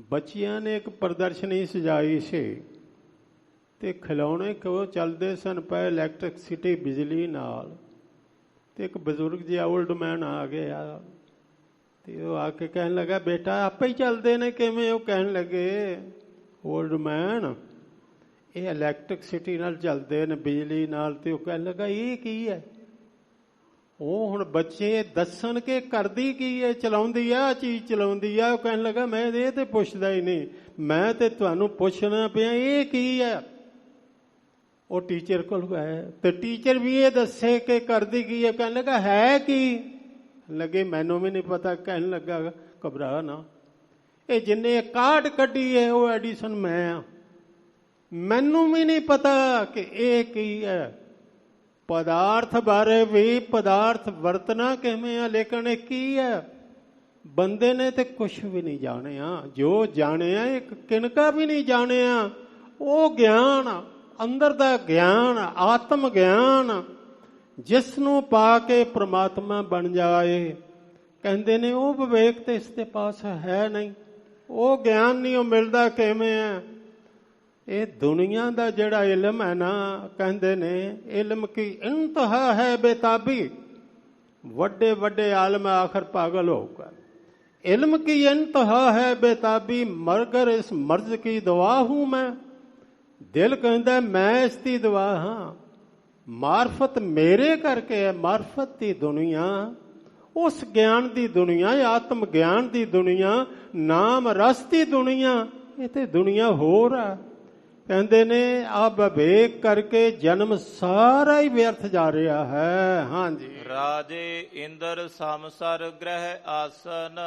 ਬੱਚਿਆਂ ਨੇ ਇੱਕ ਪ੍ਰਦਰਸ਼ਨੀ ਸਜਾਈ ਸੀ, ਤੇ ਖਿਲੌਣੇ ਕਿਉਂ ਚੱਲਦੇ ਸਨ ਪਏ ਇਲੈਕਟ੍ਰਿਸਿਟੀ, ਬਿਜਲੀ ਨਾਲ। ਤੇ ਇੱਕ ਬਜ਼ੁਰਗ ਜਿਹਾ ਓਲਡ ਮੈਨ ਆ ਗਿਆ, ਤੇ ਉਹ ਆ ਕੇ ਕਹਿਣ ਲੱਗਾ, ਬੇਟਾ ਆਪੇ ਹੀ ਚੱਲਦੇ ਨੇ ਕਿਵੇਂ? ਉਹ ਕਹਿਣ ਲੱਗੇ, ਓਲਡ ਮੈਨ ਇਹ ਇਲੈਕਟ੍ਰਿਸਿਟੀ ਨਾਲ ਚੱਲਦੇ ਨੇ, ਬਿਜਲੀ ਨਾਲ। ਤੇ ਉਹ ਕਹਿਣ ਲੱਗਾ, ਇਹ ਕੀ ਹੈ? ਉਹ ਹੁਣ ਬੱਚੇ ਦੱਸਣ ਕਿ ਕਰਦੀ ਕੀ ਹੈ, ਚਲਾਉਂਦੀ ਆ ਚੀਜ਼, ਚਲਾਉਂਦੀ ਆ। ਉਹ ਕਹਿਣ ਲੱਗਾ, ਮੈਂ ਇਹ ਤੇ ਪੁੱਛਦਾ ਹੀ ਨਹੀਂ, ਮੈਂ ਤੇ ਤੁਹਾਨੂੰ ਪੁੱਛਣਾ ਪਿਆ ਇਹ ਕੀ ਹੈ। ਉਹ ਟੀਚਰ ਕੋਲ ਗਏ ਤੇ ਟੀਚਰ ਵੀ ਇਹ ਦੱਸੇ ਕਿ ਕਰਦੀ ਕੀ ਹੈ। ਕਹਿਣ ਲੱਗਾ, ਹੈ ਕੀ? ਲੱਗੇ, ਮੈਨੂੰ ਵੀ ਨਹੀਂ ਪਤਾ। ਕਹਿਣ ਲੱਗਾ, ਘਬਰਾ ਨਾ, ਇਹ ਜਿੰਨੇ ਕਾਢ ਕੱਢੀ ਹੈ ਉਹ ਐਡੀਸਨ ਮੈਂ ਆ, ਮੈਨੂੰ ਵੀ ਨਹੀਂ ਪਤਾ ਕਿ ਇਹ ਕੀ ਹੈ। ਪਦਾਰਥ ਬਾਰੇ ਵੀ, ਪਦਾਰਥ ਵਰਤਣਾ ਕਿਵੇਂ ਆ, ਲੇਕਿਨ ਇਹ ਕੀ ਹੈ? ਬੰਦੇ ਨੇ ਤੇ ਕੁਛ ਵੀ ਨਹੀਂ ਜਾਣਿਆ। ਜੋ ਜਾਣਿਆ ਇੱਕ ਕਿਣਕਾ ਵੀ ਨਹੀਂ ਜਾਣਿਆ। ਉਹ ਗਿਆਨ ਅੰਦਰ ਦਾ ਗਿਆਨ, ਆਤਮ ਗਿਆਨ, ਜਿਸ ਨੂੰ ਪਾ ਕੇ ਪ੍ਰਮਾਤਮਾ ਬਣ ਜਾਏ, ਕਹਿੰਦੇ ਨੇ ਉਹ ਵਿਵੇਕ ਤੇ ਇਸ ਦੇ ਪਾਸ ਹੈ ਨਹੀਂ, ਉਹ ਗਿਆਨ ਨਹੀਂ, ਉਹ ਮਿਲਦਾ ਕਿਵੇਂ ਹੈ? ਇਹ ਦੁਨੀਆ ਦਾ ਜਿਹੜਾ ਇਲਮ ਹੈ ਨਾ, ਕਹਿੰਦੇ ਨੇ ਇਲਮ ਕੀ ਇੰਤਹਾ ਹੈ ਬੇਤਾਬੀ, ਵੱਡੇ ਵੱਡੇ ਆਲਮ ਆਖਰ ਪਾਗਲ ਹੋ ਗਏ। इल्म की इंतहा है बेताबी, मगर इस मर्ज की दवा हूं मैं। दिल कहता है मैं इसकी दवा हाँ। मार्फत मेरे करके है, मार्फत की दुनिया, उस ज्ञान की दुनिया, आत्म ज्ञान की दुनिया, नाम रस की दुनिया, ये तो दुनिया हो रहा। कहते ने आ विवेक करके जन्म सारा ही व्यर्थ जा रहा है। हाँ जी। राजे इंद्र समसर ग्रह आसन,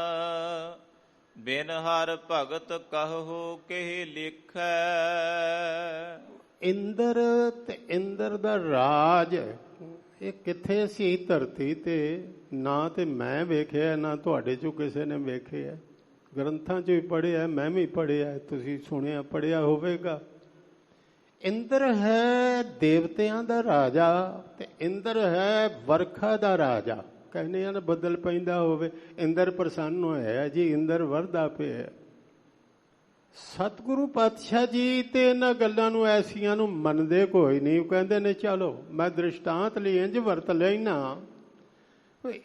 बिन हर भगत कहो के लिखै। इंद्र ते इंद्र दा राज ਇਹ ਕਿੱਥੇ ਸੀ ਧਰਤੀ ਤੇ? ਨਾ ਤੇ ਮੈਂ ਵੇਖਿਆ, ਨਾ ਤੁਹਾਡੇ ਚੋਂ ਕਿਸੇ ਨੇ ਵੇਖਿਆ। ਗ੍ਰੰਥਾਂ 'ਚ ਵੀ ਪੜ੍ਹਿਆ, ਮੈਂ ਵੀ ਪੜ੍ਹਿਆ, ਤੁਸੀਂ ਸੁਣਿਆ ਪੜ੍ਹਿਆ ਹੋਵੇਗਾ। ਇੰਦਰ ਹੈ ਦੇਵਤਿਆਂ ਦਾ ਰਾਜਾ ਤੇ ਇੰਦਰ ਹੈ ਵਰਖਾ ਦਾ ਰਾਜਾ। ਕਹਿੰਦੇ ਹਨ ਬੱਦਲ ਪੈਂਦਾ ਹੋਵੇ, ਇੰਦਰ ਪ੍ਰਸੰਨ ਹੋਇਆ ਜੀ, ਇੰਦਰ ਵਰਦਾ ਪਿਆ। ਸਤਿਗੁਰੂ ਪਾਤਸ਼ਾਹ ਜੀ ਤੇ ਇਹਨਾਂ ਗੱਲਾਂ ਨੂੰ ਐਸੀਆਂ ਨੂੰ ਮੰਨਦੇ ਕੋਈ ਨਹੀਂ। ਉਹ ਕਹਿੰਦੇ ਨੇ ਚਲੋ ਮੈਂ ਦ੍ਰਿਸ਼ਟਾਂਤ ਲਈ ਇੰਝ ਵਰਤ ਲੈਣਾ।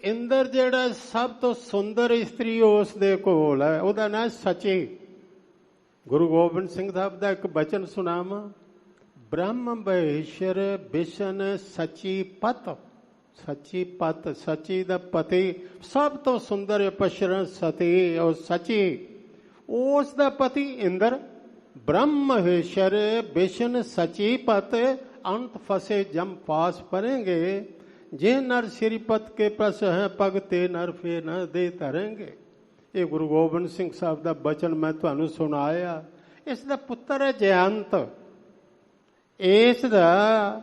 ਇੰਦਰ ਜਿਹੜਾ ਸਭ ਤੋਂ ਸੁੰਦਰ ਇਸਤਰੀ ਉਸ ਦੇ ਕੋਲ ਹੈ, ਉਹਦਾ ਨਾਂ ਸਚੀ। ਗੁਰੂ ਗੋਬਿੰਦ ਸਿੰਘ ਸਾਹਿਬ ਦਾ ਇੱਕ ਬਚਨ ਸੁਣਾਵਾਂ। ब्रह्म महेश्वर बिशन सची पत, सची पत, सची दा पति सब तो सुंदर पशरण सती और सची, उस दा पति इंद्र। ब्रह्म महेश्वर बिशन सची पत, अंत फसे जम पास परेंगे। जे नर श्रीपत के प्रस हैं, पग ते नर फे न दे तरेंगे। ये गुरु गोबिंद सिंह साहब दा बचन मैं तुहानू सुनाया। इस दा पुत्र है जयंत। ਇਸ ਦਾ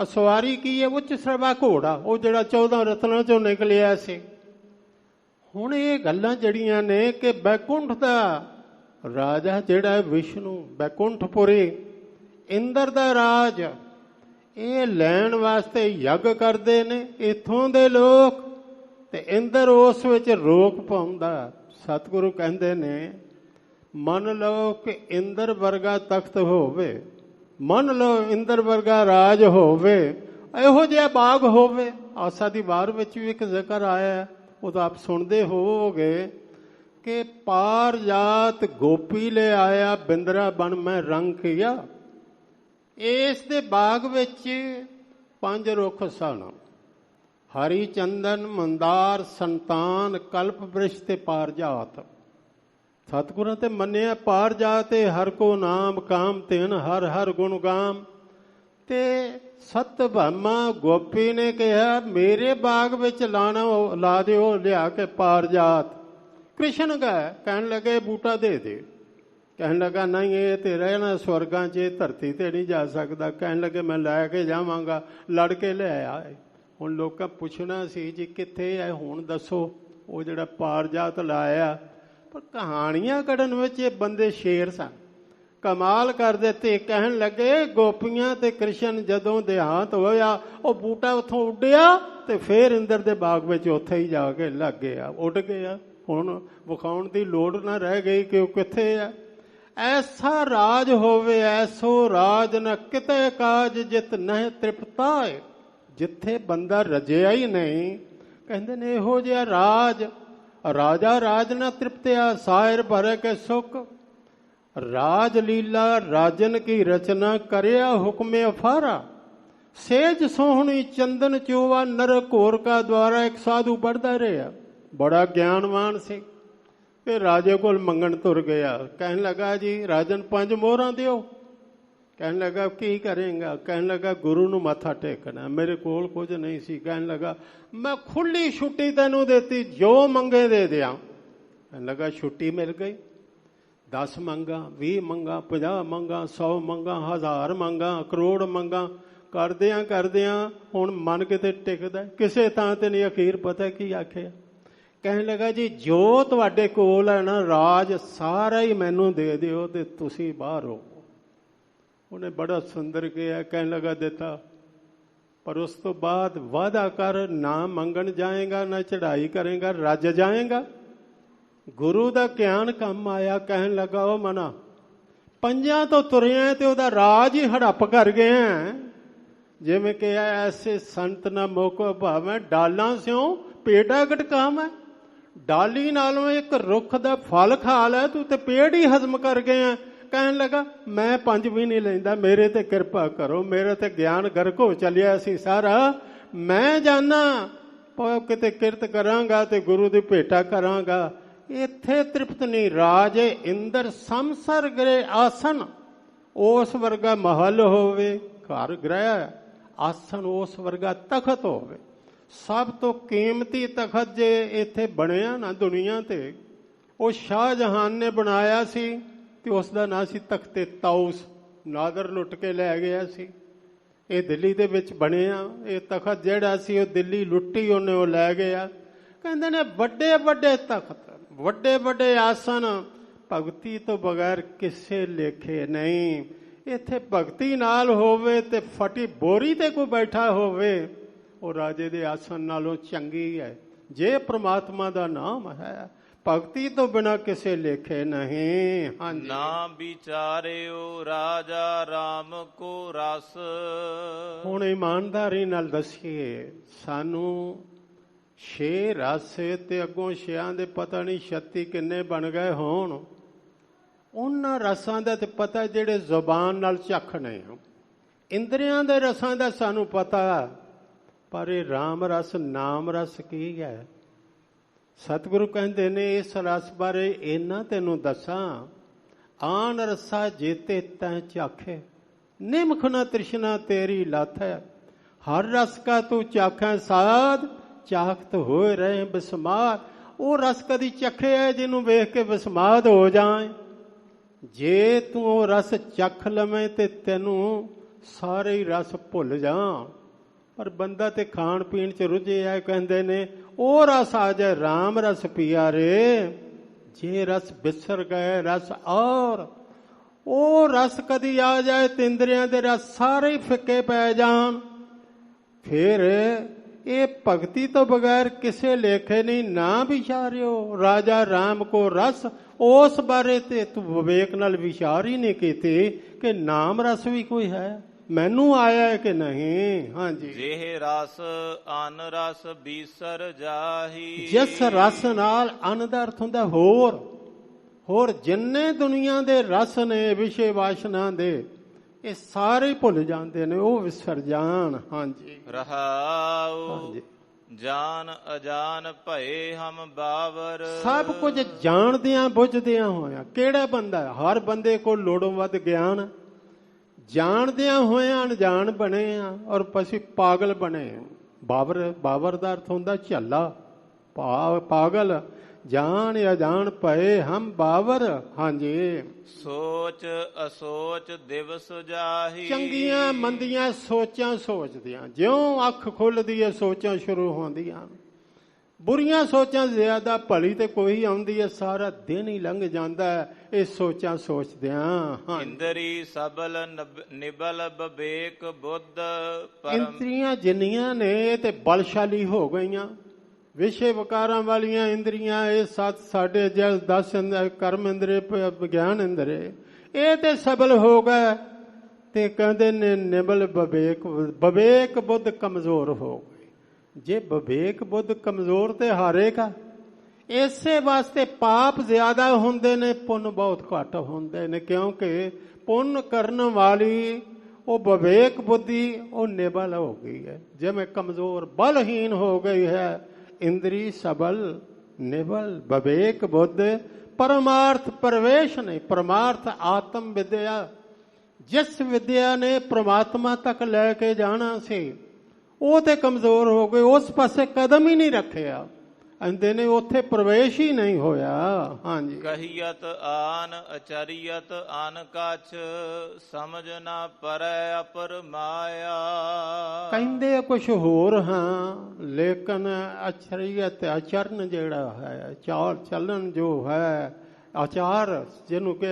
ਸਵਾਰੀ ਕੀ ਹੈ? ਉੱਚ ਸਰਵਾ ਘੋੜਾ, ਉਹ ਜਿਹੜਾ 14 ਰਤਨਾਂ ਚੋਂ ਨਿਕਲਿਆ ਸੀ। ਹੁਣ ਇਹ ਗੱਲਾਂ ਜਿਹੜੀਆਂ ਨੇ ਕਿ ਬੈਕੁੰਠ ਦਾ ਰਾਜਾ ਜਿਹੜਾ ਵਿਸ਼ਨੂੰ, ਬੈਕੁੰਠਪੁਰੀ, ਇੰਦਰ ਦਾ ਰਾਜ, ਇਹ ਲੈਣ ਵਾਸਤੇ ਯੱਗ ਕਰਦੇ ਨੇ ਇੱਥੋਂ ਦੇ ਲੋਕ, ਤੇ ਇੰਦਰ ਉਸ ਵਿੱਚ ਰੋਕ ਪਾਉਂਦਾ। ਸਤਿਗੁਰੂ ਕਹਿੰਦੇ ਨੇ ਮੰਨ ਲਓ ਕਿ ਇੰਦਰ ਵਰਗਾ ਤਖਤ ਹੋਵੇ, ਮੰਨ ਲਓ ਇੰਦਰ ਵਰਗਾ ਰਾਜ ਹੋਵੇ, ਇਹੋ ਜਿਹਾ ਬਾਗ ਹੋਵੇ। ਆਸਾ ਦੀ ਵਾਰ ਵਿੱਚ ਵੀ ਇੱਕ ਜ਼ਿਕਰ ਆਇਆ, ਉਹ ਤਾਂ ਆਪ ਸੁਣਦੇ ਹੋਵੋਗੇ ਕਿ ਪਾਰਜਾਤ ਗੋਪੀ ਲੈ ਆਇਆ, ਬਿੰਦਰਾ ਬਨ ਮੈਂ ਰੰਗ ਕੀਆ। ਇਸ ਦੇ ਬਾਗ ਵਿੱਚ 5 ਰੁੱਖ ਸਨ, ਹਰੀ ਚੰਦਨ, ਮੰਦਾਰ, ਸੰਤਾਨ, ਕਲਪ ਬ੍ਰਿਸ਼ ਤੇ ਪਾਰਜਾਤ। ਸਤਿਗੁਰਾਂ ਤੇ ਮੰਨਿਆ ਪਾਰਜਾਤ ਤੇ ਹਰ ਕੋ ਨਾਮ, ਕਾਮ ਤੇਨ ਹਰ ਹਰ ਗੁਣ ਗਾਮ। ਤੇ ਸਤਭਾਮਾ ਗੋਪੀ ਨੇ ਕਿਹਾ ਮੇਰੇ ਬਾਗ ਵਿੱਚ ਲਾ ਦਿਓ ਲਿਆ ਕੇ ਪਾਰਜਾਤ। ਕ੍ਰਿਸ਼ਨ ਕਹਿਣ ਲੱਗੇ ਬੂਟਾ ਦੇ ਦੇ। ਕਹਿਣ ਲੱਗਾ ਨਹੀਂ ਇਹ ਤੇ ਰਹਿਣਾ ਸਵਰਗਾਂ 'ਚ, ਧਰਤੀ ਤੇ ਨਹੀਂ ਜਾ ਸਕਦਾ। ਕਹਿਣ ਲੱਗੇ ਮੈਂ ਲੈ ਕੇ ਜਾਵਾਂਗਾ। ਲੜ ਕੇ ਲੈ ਆਏ। ਹੁਣ ਲੋਕਾਂ ਪੁੱਛਣਾ ਸੀ ਜੀ ਕਿੱਥੇ ਹੈ, ਹੁਣ ਦੱਸੋ। ਉਹ ਜਿਹੜਾ ਪਾਰਜਾਤ ਲਾਇਆ, ਪਰ ਕਹਾਣੀਆਂ ਕੱਢਣ ਵਿੱਚ ਇਹ ਬੰਦੇ ਸ਼ੇਰ ਸਨ, ਕਮਾਲ ਕਰ ਦਿੱਤੇ। ਕਹਿਣ ਲੱਗੇ ਗੋਪੀਆਂ ਤੇ ਕ੍ਰਿਸ਼ਨ ਜਦੋਂ ਦੇਹਾਂਤ ਹੋਇਆ, ਉਹ ਬੂਟਾ ਉੱਥੋਂ ਉੱਡਿਆ ਤੇ ਫੇਰ ਇੰਦਰ ਦੇ ਬਾਗ ਵਿੱਚ ਉੱਥੇ ਹੀ ਜਾ ਕੇ ਲੱਗ ਗਿਆ, ਉੱਡ ਗਿਆ। ਹੁਣ ਵਿਖਾਉਣ ਦੀ ਲੋੜ ਨਾ ਰਹਿ ਗਈ ਕਿ ਉਹ ਕਿੱਥੇ ਆ। ਐਸਾ ਰਾਜ ਹੋਵੇ, ਐਸੋ ਰਾਜ ਨ ਕਿਤੇ ਕਾਜ, ਜਿਤ ਨਹੀਂ ਤ੍ਰਿਪਤਾਏ। ਜਿੱਥੇ ਬੰਦਾ ਰਜਿਆ ਹੀ ਨਹੀਂ, ਕਹਿੰਦੇ ਨੇ ਇਹੋ ਜਿਹਾ ਰਾਜ। ਰਾਜਾ ਰਾਜ ਨਾ ਤ੍ਰਿਪਤਿਆ, ਸਾਇਰ ਭਰੇ ਕੇ ਸੁਖ। ਰਾਜ ਲੀਲਾ ਰਾਜਨ ਕੀ ਰਚਨਾ, ਕਰਿਆ ਹੁਕਮੇ ਅਫਾਰਾ। ਸੇਜ ਸੋਹਣੀ ਚੰਦਨ ਚੋਵਾ, ਨਰ ਘੋਰ ਕਾ ਦੁਆਰਾ। ਇੱਕ ਸਾਧੂ ਪੜ੍ਹਦਾ ਰਿਹਾ, ਬੜਾ ਗਿਆਨਵਾਨ ਸੀ, ਤੇ ਰਾਜੇ ਕੋਲ ਮੰਗਣ ਤੁਰ ਗਿਆ। ਕਹਿਣ ਲੱਗਾ ਜੀ ਰਾਜਨ 5 ਮੋਹਰਾਂ ਦਿਓ। ਕਹਿਣ ਲੱਗਾ ਕੀ ਕਰੇਗਾ? ਕਹਿਣ ਲੱਗਾ ਗੁਰੂ ਨੂੰ ਮੱਥਾ ਟੇਕਣਾ। ਮੇਰੇ ਕੋਲ ਕੁਝ ਨਹੀਂ ਸੀ। ਕਹਿਣ ਲੱਗਾ ਮੈਂ ਖੁੱਲੀ ਛੁੱਟੀ ਤੈਨੂੰ ਦਿੱਤੀ, ਜੋ ਮੰਗੇ ਦੇ ਦਿਆਂ। ਕਹਿਣ ਲੱਗਾ ਛੁੱਟੀ ਮਿਲ ਗਈ। 10 ਮੰਗਾ, 20 ਮੰਗਾ, 50 ਮੰਗਾ, 100 ਮੰਗਾ, 1000 ਮੰਗਾ, ਕਰੋੜ ਮੰਗਾ। ਕਰਦਿਆਂ ਹੁਣ ਮਨ ਕਿਤੇ ਟਿਕਦਾ ਕਿਸੇ ਥਾਂ ਤੇ ਨਹੀਂ। ਅਖੀਰ ਪਤਾ ਕੀ ਆਖਿਆ? ਕਹਿਣ ਲੱਗਾ ਜੀ ਜੋ ਤੁਹਾਡੇ ਕੋਲ ਹੈ ਨਾ ਰਾਜ, ਸਾਰਾ ਹੀ ਮੈਨੂੰ ਦੇ ਦਿਓ ਤੇ ਤੁਸੀਂ ਬਾਹਰ ਹੋ। ਉਹਨੇ ਬੜਾ ਸੁੰਦਰ ਕਿਹਾ। ਕਹਿਣ ਲੱਗਾ ਦਿੱਤਾ। ਪਰ ਉਸ ਤੋਂ ਬਾਅਦ ਵਾਅਦਾ ਕਰ, ਨਾ ਮੰਗਣ ਜਾਏਗਾ, ਨਾ ਚੜ੍ਹਾਈ ਕਰੇਗਾ, ਰੱਜ ਜਾਏਗਾ। ਗੁਰੂ ਦਾ ਗਿਆਨ ਕੰਮ ਆਇਆ, ਕਹਿਣ ਲੱਗਾ ਉਹ ਮਨਾ ਪੰਜਾਂ ਤੋਂ ਤੁਰਿਆ ਤੇ ਉਹਦਾ ਰਾਜ ਹੀ ਹੜੱਪ ਕਰ ਗਿਆ। ਜਿਵੇਂ ਕਿ ਐਸੇ ਸੰਤ ਨਾ ਮੋਕੋ ਭਾਵੇਂ ਡਾਲਾਂ ਸਿਓ ਪੇਟਾ ਗਟਕਾਵਾਂ। ਡਾਲੀ ਨਾਲੋਂ ਇੱਕ ਰੁੱਖ ਦਾ ਫਲ ਖਾ ਲੈ ਤੂੰ ਤੇ ਪੇੜ ਹੀ ਹਜ਼ਮ ਕਰ ਗਿਆ। ਕਹਿਣ ਲੱਗਾ ਮੈਂ 5 ਵੀ ਨਹੀਂ ਲੈਂਦਾ, ਮੇਰੇ ਤੇ ਕਿਰਪਾ ਕਰੋ, ਮੇਰੇ ਤੇ ਗਿਆਨ ਗਰਕ ਹੋ ਚੱਲਿਆ ਸੀ ਸਾਰਾ। ਮੈਂ ਜਾਣਾ ਕਿਤੇ ਕਿਰਤ ਕਰਾਂਗਾ ਤੇ ਗੁਰੂ ਦੀ ਭੇਟਾ ਕਰਾਂਗਾ। ਇੱਥੇ ਤ੍ਰਿਪਤ ਨਹੀਂ। ਰਾਜੇ ਇੰਦਰ ਸੰਸਰ ਗ੍ਰਹਿ ਆਸਨ, ਉਸ ਵਰਗਾ ਮਹਲ ਹੋਵੇ, ਘਰ ਗ੍ਰਹਿ ਆਸਨ ਉਸ ਵਰਗਾ ਤਖਤ ਹੋਵੇ। ਸਭ ਤੋਂ ਕੀਮਤੀ ਤਖਤ ਜੇ ਇੱਥੇ ਬਣਿਆ ਨਾ ਦੁਨੀਆ ਤੇ, ਉਹ ਸ਼ਾਹਜਹਾਨ ਨੇ ਬਣਾਇਆ ਸੀ ਤੇ ਉਸ ਦਾ ਨਾਂ ਸੀ ਤਖਤੇ ਤਾਊਸ। ਨਾਦਰ ਲੁੱਟ ਕੇ ਲੈ ਗਿਆ ਸੀ। ਇਹ ਦਿੱਲੀ ਦੇ ਵਿੱਚ ਬਣਿਆ। ਇਹ ਤਖਤ ਜਿਹੜਾ ਸੀ ਉਹ ਦਿੱਲੀ ਲੁੱਟੀ ਉਹਨੇ, ਉਹ ਲੈ ਗਿਆ। ਕਹਿੰਦੇ ਨੇ ਵੱਡੇ ਵੱਡੇ ਤਖਤ, ਵੱਡੇ ਵੱਡੇ ਆਸਨ, ਭਗਤੀ ਤੋਂ ਬਗੈਰ ਕਿਸੇ ਲੇਖੇ ਨਹੀਂ। ਇੱਥੇ ਭਗਤੀ ਨਾਲ ਹੋਵੇ ਤੇ ਫਟੀ ਬੋਰੀ ਤੇ ਕੋਈ ਬੈਠਾ ਹੋਵੇ, ਉਹ ਰਾਜੇ ਦੇ ਆਸਨ ਨਾਲੋਂ ਚੰਗੀ ਹੈ। ਜੇ ਪ੍ਰਮਾਤਮਾ ਦਾ ਨਾਮ ਹੈ, ਭਗਤੀ ਤੋਂ ਬਿਨਾਂ ਕਿਸੇ ਲੇਖੇ ਨਹੀਂ। ਹਾਂਜੀ, ਨਾ ਵਿਚਾਰਿਓ ਰਾਜਾ ਰਾਮ ਕੋ ਰਸ। ਹੁਣ ਇਮਾਨਦਾਰੀ ਨਾਲ ਦੱਸੀਏ, ਸਾਨੂੰ 6 ਰਸ ਤੇ ਅੱਗੋਂ 6 ਦੇ ਪਤਾ ਨਹੀਂ 36 ਕਿੰਨੇ ਬਣ ਗਏ ਹੋਣ। ਉਹਨਾਂ ਰਸਾਂ ਦਾ ਤੇ ਪਤਾ ਜਿਹੜੇ ਜ਼ੁਬਾਨ ਨਾਲ ਚੱਖਣੇ। ਇੰਦਰੀਆਂ ਦੇ ਰਸਾਂ ਦਾ ਸਾਨੂੰ ਪਤਾ, ਪਰ ਇਹ ਰਾਮ ਰਸ ਨਾਮ ਰਸ ਕੀ ਹੈ? ਸਤਿਗੁਰੂ ਕਹਿੰਦੇ ਨੇ ਇਸ ਰਸ ਬਾਰੇ ਇਹਨਾਂ ਤੈਨੂੰ ਦੱਸਾਂ। ਆਨ ਰਸਾ ਜੇਤੇ ਤੈਂ ਚਾਖੇ, ਨਿਮਖ ਨਾ ਤ੍ਰਿਸ਼ਨਾ ਤੇਰੀ ਲੱਥ ਹੈ। ਹਰ ਰਸ ਕਾ ਤੂੰ ਚਾਖੈ ਸਾਧ, ਚਾਖਤ ਹੋਏ ਰਹੇ ਬਿਸਮਾਰ। ਉਹ ਰਸ ਕਦੀ ਚੱਖਿਆ ਜਿਹਨੂੰ ਵੇਖ ਕੇ ਬਿਸਮਾਦ ਹੋ ਜਾਏ। ਜੇ ਤੂੰ ਉਹ ਰਸ ਚੱਖ ਲਵੇਂ ਤੇ ਤੈਨੂੰ ਸਾਰੇ ਹੀ ਰਸ ਭੁੱਲ ਜਾਣ। ਪਰ ਬੰਦਾ ਤੇ ਖਾਣ ਪੀਣ ਚ ਰੁੱਝਿਆ। ਕਹਿੰਦੇ ਨੇ ਉਹ ਰਸ ਆ ਜਾਏ ਰਾਮ ਰਸ ਪਿਆਰੇ। ਜੇ ਰਸ ਬਿਸਰ ਗਏ ਰਸ ਔਰ, ਉਹ ਰਸ ਕਦੀ ਆ ਜਾਏ ਤੇ ਇੰਦਰੀਆਂ ਦੇ ਰਸ ਸਾਰੇ ਹੀ ਫਿੱਕੇ ਪੈ ਜਾਣ। ਫਿਰ ਇਹ ਭਗਤੀ ਤੋਂ ਬਗੈਰ ਕਿਸੇ ਲੇਖੇ ਨਹੀਂ। ਨਾ ਵਿਚਾਰਿਓ ਰਾਜਾ ਰਾਮ ਕੋ ਰਸ, ਉਸ ਬਾਰੇ ਤੇ ਤੂੰ ਵਿਵੇਕ ਨਾਲ ਵਿਚਾਰ ਹੀ ਨਹੀਂ ਕੀਤੀ ਕਿ ਨਾਮ ਰਸ ਵੀ ਕੋਈ ਹੈ, ਮੈਨੂੰ ਆਇਆ ਹੈ ਕਿ ਨਹੀਂ। ਹਾਂਜੀ, ਜਿਹ ਰਸ ਅਨ ਰਸ ਬੀਸਰ ਜਾਹੀ। ਜਿਸ ਰਸ ਨਾਲ ਅਨ ਦਾ ਅਰਥ ਹੁੰਦਾ ਹੋਰ ਜਿੰਨੇ ਦੁਨੀਆ ਦੇ ਰਸ ਨੇ ਵਿਸ਼ੇ ਵਾਸ਼ਨਾ ਦੇ, ਇਹ ਸਾਰੇ ਭੁੱਲ ਜਾਂਦੇ ਨੇ, ਉਹ ਵਿਸਰ ਜਾਣ। ਹਾਂਜੀ, ਰਹਾਉ ਜਾਨ ਅਜਾਨ ਭਏ ਹਮ ਬਾਵਰ। ਸਭ ਕੁਝ ਜਾਣਦਿਆਂ ਬੁੱਝਦਿਆਂ ਹੋਇਆ। ਕਿਹੜਾ ਬੰਦਾ? ਹਰ ਬੰਦੇ ਕੋਲ ਲੋੜੋਂ ਵੱਧ ਗਿਆਨ। ਜਾਣਦਿਆਂ ਹੋਇਆਂ ਅਣਜਾਣ ਬਣੇ ਆ ਔਰ ਅਸੀਂ ਪਾਗਲ ਬਣੇ। ਬਾਵਰ ਦਾ ਅਰਥ ਹੁੰਦਾ ਝੱਲਾ, ਪਾਗਲ। ਜਾਣ ਅਜਾਣ ਪਏ ਹਮ ਬਾਵਰ। ਹਾਂਜੀ, ਸੋਚ ਅਸੋਚ ਦਿਵਸ ਜਾਹੀ। ਚੰਗੀਆਂ ਮੰਦੀਆਂ ਸੋਚਾਂ ਸੋਚਦਿਆਂ ਜਿਉਂ ਅੱਖ ਖੁੱਲਦੀ ਹੈ ਸੋਚਾਂ ਸ਼ੁਰੂ ਹੁੰਦੀਆਂ। ਬੁਰੀਆਂ ਸੋਚਾਂ ਜ਼ਿਆਦਾ, ਭਲੀ ਤੇ ਕੋਈ ਆਉਂਦੀ ਹੈ, ਸਾਰਾ ਦਿਨ ਹੀ ਲੰਘ ਜਾਂਦਾ ਹੈ ਇਹ ਸੋਚਾਂ ਸੋਚਦਿਆਂ। ਇੰਦਰੀ ਸਬਲ ਨਿਬਲ ਵਿਵੇਕ ਬੁੱਧ। ਇੰਦਰੀਆਂ ਜਿੰਨੀਆਂ ਨੇ ਤੇ ਬਲਸ਼ਾਲੀ ਹੋ ਗਈਆਂ। ਵਿਸ਼ੇ ਵਿਕਾਰਾਂ ਵਾਲੀਆਂ ਇੰਦਰੀਆਂ, ਇਹ 7 ਸਾਡੇ 10 ਕਰਮ ਇੰਦਰੇ, ਗਿਆਨ ਇੰਦਰੇ, ਇਹ ਤੇ ਸਬਲ ਹੋ ਗਏ। ਤੇ ਕਹਿੰਦੇ ਨੇ ਨਿਬਲ ਵਿਵੇਕ ਬੁੱਧ ਕਮਜ਼ੋਰ ਹੋ ਗਏ। ਜੇ ਵਿਵੇਕ ਬੁੱਧ ਕਮਜ਼ੋਰ ਤੇ ਹਾਰੇਗਾ। ਇਸੇ ਵਾਸਤੇ ਪਾਪ ਜ਼ਿਆਦਾ ਹੁੰਦੇ ਨੇ, ਪੁੰਨ ਬਹੁਤ ਘੱਟ ਹੁੰਦੇ ਨੇ। ਕਿਉਂਕਿ ਪੁੰਨ ਕਰਨ ਵਾਲੀ ਉਹ ਵਿਵੇਕ ਬੁੱਧੀ ਉਹ ਨਿਬਲ ਹੋ ਗਈ ਹੈ, ਜਿਵੇਂ ਕਮਜ਼ੋਰ ਬਲਹੀਨ ਹੋ ਗਈ ਹੈ। ਇੰਦਰੀ ਸਬਲ ਨਿਬਲ ਵਿਵੇਕ ਬੁੱਧ। ਪਰਮਾਰਥ ਪ੍ਰਵੇਸ਼ ਨਹੀਂ। ਪਰਮਾਰਥ ਆਤਮ ਵਿਦਿਆ, ਜਿਸ ਵਿਦਿਆ ਨੇ ਪ੍ਰਮਾਤਮਾ ਤੱਕ ਲੈ ਕੇ ਜਾਣਾ ਸੀ, ਉਹ ਤੇ ਕਮਜ਼ੋਰ ਹੋ ਗਏ। ਉਸ ਪਾਸੇ ਕਦਮ ਹੀ ਨਹੀਂ ਰੱਖਿਆ। ਕਹਿੰਦੇ ਨੇ ਉੱਥੇ ਪ੍ਰਵੇਸ਼ ਹੀ ਨਹੀਂ ਹੋਇਆ। ਹਾਂਜੀ, ਕਹੀਅਤ ਆਨ ਅਚਰੀਅਤ ਆਨ ਕਛ, ਸਮਝ ਨਾ ਪਰੈ ਅਪਰ ਮਾਇਆ। ਕਹਿੰਦੇ ਕੁਛ ਹੋਰ ਹਾਂ, ਲੇਕਿਨ ਅਚਰੀਅਤ ਆਚਰਨ ਜਿਹੜਾ ਹੈ, ਚਾਲ ਚੱਲਣ ਜੋ ਹੈ, ਆਚਾਰ ਜਿਹਨੂੰ ਕਿ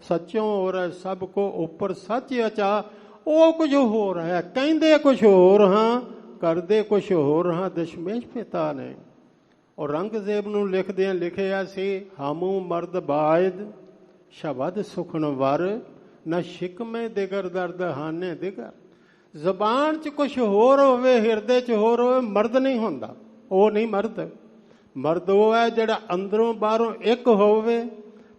ਸੱਚੋਂ ਔਰ ਸਭ ਕੋ ਉੱਪਰ ਸੱਚ ਆਚਾਰ, ਉਹ ਕੁਝ ਹੋਰ ਹੈ। ਕਹਿੰਦੇ ਕੁਝ ਹੋਰ ਹਾਂ, ਕਰਦੇ ਕੁਝ ਹੋਰ ਹਾਂ। ਦਸ਼ਮੇਸ਼ ਪਿਤਾ ਨੇ ਔਰੰਗਜ਼ੇਬ ਨੂੰ ਲਿਖਦਿਆਂ ਲਿਖਿਆ ਸੀ, ਹਾਮੂ ਮਰਦ ਬਾਇਦ ਸ਼ਬਦ ਸੁਖਨ ਵਰ, ਨਾ ਸ਼ਿਕਮੇ ਦਿਗਰ ਦਰਦ ਹਾਨੇ ਦਿਗਰ। ਜ਼ਬਾਨ 'ਚ ਕੁਝ ਹੋਰ ਹੋਵੇ, ਹਿਰਦੇ 'ਚ ਹੋਰ ਹੋਵੇ, ਮਰਦ ਨਹੀਂ ਹੁੰਦਾ। ਉਹ ਨਹੀਂ ਮਰਦ। ਮਰਦ ਉਹ ਹੈ ਜਿਹੜਾ ਅੰਦਰੋਂ ਬਾਹਰੋਂ ਇੱਕ ਹੋਵੇ।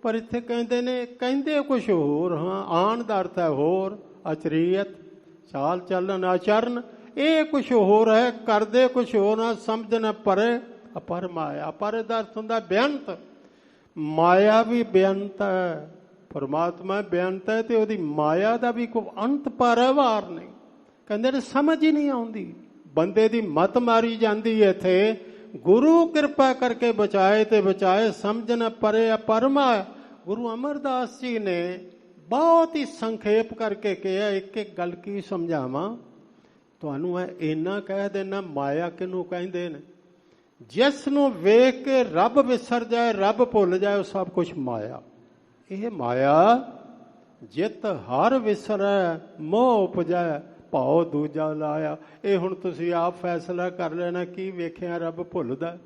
ਪਰ ਇੱਥੇ ਕਹਿੰਦੇ ਨੇ ਕਹਿੰਦੇ ਕੁਝ ਹੋਰ ਹਾਂ, ਆਣ ਦਾ ਅਰਥ ਹੈ ਹੋਰ, ਅਚਰੀਅਤ ਚਾਲ ਚੱਲਣ ਆਚਰਨ, ਇਹ ਕੁਝ ਹੋਰ ਹੈ, ਕਰਦੇ ਕੁਝ ਹੋਰ ਨਾ, ਸਮਝ ਨਾ ਪਰੇ ਅਪਰ ਮਾਇਆ। ਅਪਰ ਦਾ ਅਰਥ ਹੁੰਦਾ ਬੇਅੰਤ। ਮਾਇਆ ਵੀ ਬੇਅੰਤ ਹੈ, ਪਰਮਾਤਮਾ ਬੇਅੰਤ ਹੈ, ਤੇ ਉਹਦੀ ਮਾਇਆ ਦਾ ਵੀ ਕੋਈ ਅੰਤ ਪਰਵਾਰ ਨਹੀਂ। ਕਹਿੰਦੇ ਨੇ ਸਮਝ ਹੀ ਨਹੀਂ ਆਉਂਦੀ, ਬੰਦੇ ਦੀ ਮਤ ਮਾਰੀ ਜਾਂਦੀ ਹੈ। ਇੱਥੇ ਗੁਰੂ ਕਿਰਪਾ ਕਰਕੇ ਬਚਾਏ ਤੇ ਬਚਾਏ, ਸਮਝ ਨਾ ਪਰੇ ਅਪਰ ਮਾਇਆ। ਗੁਰੂ ਅਮਰਦਾਸ ਜੀ ਨੇ ਬਹੁਤ ਹੀ ਸੰਖੇਪ ਕਰਕੇ ਕਿਹਾ। ਇੱਕ ਇੱਕ ਗੱਲ ਕੀ ਸਮਝਾਵਾਂ ਤੁਹਾਨੂੰ, ਇੰਨਾ ਕਹਿ ਦੇਣਾ, ਮਾਇਆ ਕਿਹਨੂੰ ਕਹਿੰਦੇ ਨੇ? ਜਿਸ ਨੂੰ ਵੇਖ ਕੇ ਰੱਬ ਵਿਸਰ ਜਾਏ, ਰੱਬ ਭੁੱਲ ਜਾਏ, ਉਹ ਸਭ ਕੁਝ ਮਾਇਆ। ਇਹ ਮਾਇਆ ਜਿਤ ਹਰ ਵਿਸਰੈ, ਮੋਹ ਉਪਜੈ ਭਾਉ ਦੂਜਾ ਲਾਇਆ। ਇਹ ਹੁਣ ਤੁਸੀਂ ਆਪ ਫੈਸਲਾ ਕਰ ਲੈਣਾ, ਕੀ ਵੇਖਿਆ ਰੱਬ ਭੁੱਲਦਾ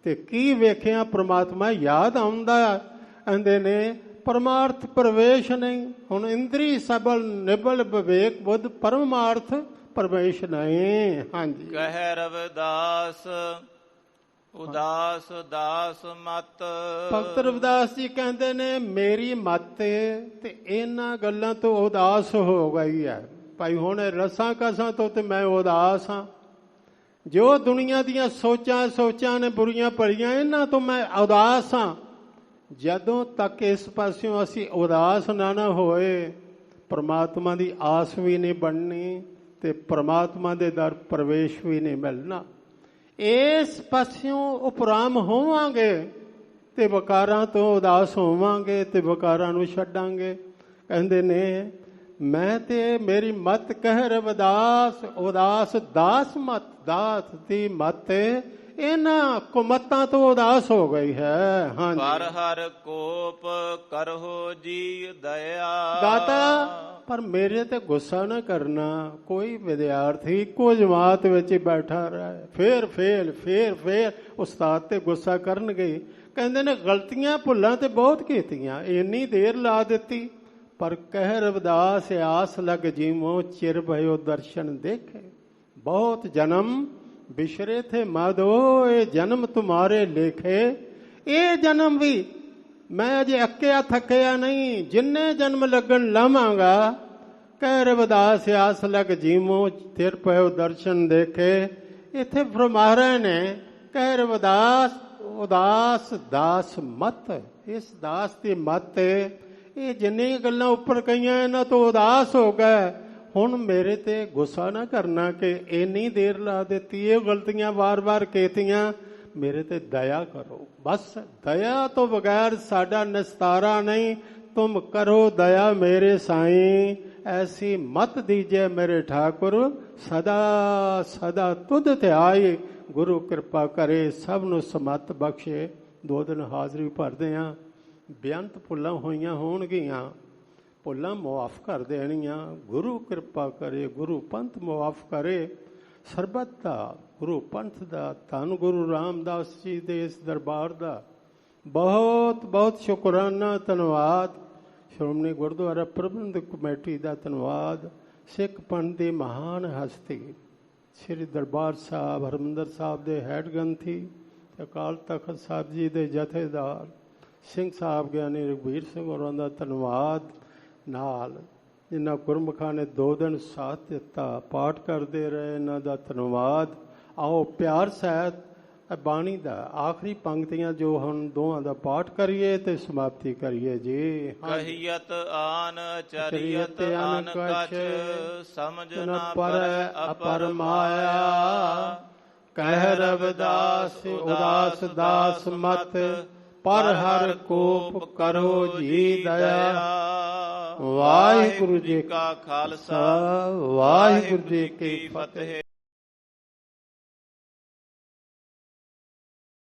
ਤੇ ਕੀ ਵੇਖਿਆ ਪ੍ਰਮਾਤਮਾ ਯਾਦ ਆਉਂਦਾ। ਕਹਿੰਦੇ ਨੇ ਪਰਮਾਰਥ ਪ੍ਰਵੇਸ਼ ਨਹੀਂ। ਹੁਣ ਇੰਦਰੀ ਸਬਲ ਨਿਬਲ ਵਿਵੇਕ ਬੁੱਧ, ਪਰਮਾਰਥ ਪ੍ਰਵੇਸ਼ ਨਹੀਂ। ਹਾਂਜੀ, ਕਹਿ ਰਵਿਦਾਸ ਉਦਾਸ ਦਾਸ ਮਤ। ਭਗਤ ਰਵਿਦਾਸ ਜੀ ਕਹਿੰਦੇ ਨੇ ਮੇਰੀ ਮੱਤ ਤੇ ਇਹਨਾਂ ਗੱਲਾਂ ਤੋਂ ਉਦਾਸ ਹੋ ਗਈ ਹੈ। ਭਾਈ ਹੁਣ ਰਸਾਂ ਕਸਾਂ ਤੋਂ ਤੇ ਮੈਂ ਉਦਾਸ ਹਾਂ। ਜੋ ਦੁਨੀਆ ਦੀਆਂ ਸੋਚਾਂ ਨੇ ਬੁਰੀਆਂ ਭਰੀਆਂ, ਇਹਨਾਂ ਤੋਂ ਮੈਂ ਉਦਾਸ ਹਾਂ। ਜਦੋਂ ਤੱਕ ਇਸ ਪਾਸਿਓਂ ਅਸੀਂ ਉਦਾਸ ਨਾ ਹੋਏ, ਪਰਮਾਤਮਾ ਦੀ ਆਸ ਵੀ ਨਹੀਂ ਬਣਨੀ ਤੇ ਪਰਮਾਤਮਾ ਦੇ ਦਰ ਪ੍ਰਵੇਸ਼ ਵੀ ਨਹੀਂ ਮਿਲਣਾ। ਇਸ ਪਾਸਿਓਂ ਉਪਰਾਮ ਹੋਵਾਂਗੇ ਤੇ ਵਿਕਾਰਾਂ ਤੋਂ ਉਦਾਸ ਹੋਵਾਂਗੇ ਤੇ ਵਿਕਾਰਾਂ ਨੂੰ ਛੱਡਾਂਗੇ। ਕਹਿੰਦੇ ਨੇ ਮੈਂ ਤੇ ਮੇਰੀ ਮਤ ਕਹਿ ਰਵਿਦਾਸ ਉਦਾਸ ਦਾਸ ਮਤ। ਦਾਸ ਦੀ ਮਤ ਇਹਨਾਂ ਕੁਮਤਾਂ ਤੋਂ ਉਦਾਸ ਹੋ ਗਈ ਹੈ। ਹਾਂਜੀ, ਪਰ ਹਰ ਕੋਪ ਕਰੋ ਜੀ ਦਇਆ। ਦਾਤਾ ਪਰ ਮੇਰੇ ਤੇ ਗੁੱਸਾ ਨਾ ਕਰਨਾ। ਕੋਈ ਵਿਦਿਆਰਥੀ ਇੱਕੋ ਜਮਾਤ ਵਿੱਚ ਬੈਠਾ ਰਹੇ, ਫੇਰ ਫੇਰ ਉਸਤਾਦ ਤੇ ਗੁੱਸਾ ਕਰਨਗੇ। ਕਹਿੰਦੇ ਨੇ ਗਲਤੀਆਂ ਭੁੱਲਾਂ ਤੇ ਬਹੁਤ ਕੀਤੀਆਂ, ਇੰਨੀ ਦੇਰ ਲਾ ਦਿੱਤੀ। ਪਰ ਕਹਿ ਰਵਿਦਾਸ ਆਸ ਲਗ ਜੀਵੋ, ਚਿਰ ਭਇਓ ਦਰਸ਼ਨ ਦੇਖੇ। ਬਹੁਤ ਜਨਮ ਬਿਸ਼ਰੇ ਥੇ ਮਾਧੋ, ਇਹ ਜਨਮ ਤੁਮਾਰੇ ਲੇਖੇ। ਇਹ ਜਨਮ ਵੀ ਮੈਂ ਅਜੇ ਅੱਕਿਆ ਥੱਕਿਆ ਨਹੀਂ, ਜਿੰਨੇ ਜਨਮ ਲੱਗਣ ਲਾਵਾਂਗਾ। ਕਹਿ ਰਵਿਦਾਸ ਆਸ ਲਗ ਜੀਵੋ, ਚਿਰ ਭਇਓ ਦਰਸ਼ਨ ਦੇਖੇ। ਇੱਥੇ ਫਰਮਾ ਰਹੇ ਨੇ ਕਹਿ ਰਵਿਦਾਸ ਉਦਾਸ ਦਾਸ ਮਤ। ਇਸ ਦਾਸ ਦੀ ਮਤ ਇਹ ਜਿੰਨੀਆਂ ਗੱਲਾਂ ਉੱਪਰ ਕਹੀਆਂ ਇਹਨਾਂ ਤੋਂ ਉਦਾਸ ਹੋ ਗਏ। ਹੁਣ ਮੇਰੇ ਤੇ ਗੁੱਸਾ ਨਾ ਕਰਨਾ ਕਿ ਇੰਨੀ ਦੇਰ ਲਾ ਦਿੱਤੀ, ਇਹ ਗਲਤੀਆਂ ਵਾਰ-ਵਾਰ ਕੀਤੀਆਂ, ਮੇਰੇ ਤੇ ਦਇਆ ਕਰੋ। ਬਸ ਦਇਆ ਤੋਂ ਬਗੈਰ ਸਾਡਾ ਨਿਸਤਾਰਾ ਨਹੀਂ। ਤੁਮ ਕਰੋ ਦਇਆ ਮੇਰੇ ਸਾਈਂ, ਐਸੀ ਮਤ ਦੀਜੇ ਮੇਰੇ ਠਾਕੁਰ। ਸਦਾ ਸਦਾ ਤੁਧ ਧਿਆਏ, ਗੁਰੂ ਕਿਰਪਾ ਕਰੇ ਸਭ ਨੂੰ ਸਮਤ ਬਖਸ਼ੇ। 2 ਦਿਨ ਹਾਜ਼ਰੀ ਭਰਦੇ ਹਾਂ। ਬੇਅੰਤ ਭੁੱਲਾਂ ਹੋਈਆਂ ਹੋਣਗੀਆਂ, ਭੁੱਲਾਂ ਮੁਆਫ ਕਰ ਦੇਣੀਆਂ। ਗੁਰੂ ਕਿਰਪਾ ਕਰੇ, ਗੁਰੂ ਪੰਥ ਮੁਆਫ ਕਰੇ। ਸਰਬੱਤ ਦਾ, ਗੁਰੂ ਪੰਥ ਦਾ, ਧੰਨ ਗੁਰੂ ਰਾਮਦਾਸ ਜੀ ਦੇ ਇਸ ਦਰਬਾਰ ਦਾ ਬਹੁਤ ਬਹੁਤ ਸ਼ੁਕਰਾਨਾ, ਧੰਨਵਾਦ। ਸ਼੍ਰੋਮਣੀ ਗੁਰਦੁਆਰਾ ਪ੍ਰਬੰਧਕ ਕਮੇਟੀ ਦਾ ਧੰਨਵਾਦ। ਸਿੱਖ ਪੰਥ ਦੀ ਮਹਾਨ ਹਸਤੀ ਸ੍ਰੀ ਦਰਬਾਰ ਸਾਹਿਬ ਹਰਿਮੰਦਰ ਸਾਹਿਬ ਦੇ ਹੈਡ ਗ੍ਰੰਥੀ, ਅਕਾਲ ਤਖਤ ਸਾਹਿਬ ਜੀ ਦੇ ਜਥੇਦਾਰ ਸਿੰਘ ਸਾਹਿਬ ਗਿਆਨੀ ਰਘਬੀਰ ਸਿੰਘ ਹੋਰਾਂ ਦਾ ਧੰਨਵਾਦ। ਨਾਲ ਜਿਨ੍ਹਾਂ ਗੁਰਮੁਖਾਂ ਨੇ 2 ਦਿਨ ਸਾਥ ਦਿੱਤਾ, ਪਾਠ ਕਰਦੇ ਰਹੇ, ਇਹਨਾਂ ਦਾ ਧੰਨਵਾਦ। ਆਓ ਪਿਆਰ ਸਹਿਤ ਬਾਣੀ ਦਾ ਆਖਰੀ ਪੰਕਤੀਆਂ ਜੋ ਹੁਣ ਦੋਹਾਂ ਦਾ ਪਾਠ ਕਰੀਏ ਤੇ ਸਮਾਪਤੀ ਕਰੀਏ ਜੀ। ਕਹੀਅਤ ਆਨ ਚਰੀਅਤ ਆਨ ਕਛ, ਸਮਝ ਨਾ ਪਰੈ ਅਪਰ ਮਾਇਆ। ਕਹਿ ਰਵਿਦਾਸ ਉਦਾਸ ਦਾਸ ਮਤ, ਪਰ ਹਰ ਕੋਪ ਕਰੋ ਜੀ ਦਇਆ। ਵਾਹਿਗੁਰੂ ਜੀ ਕਾ ਖਾਲਸਾ, ਵਾਹਿਗੁਰੂ ਜੀ ਕੀ ਫਤਿਹ।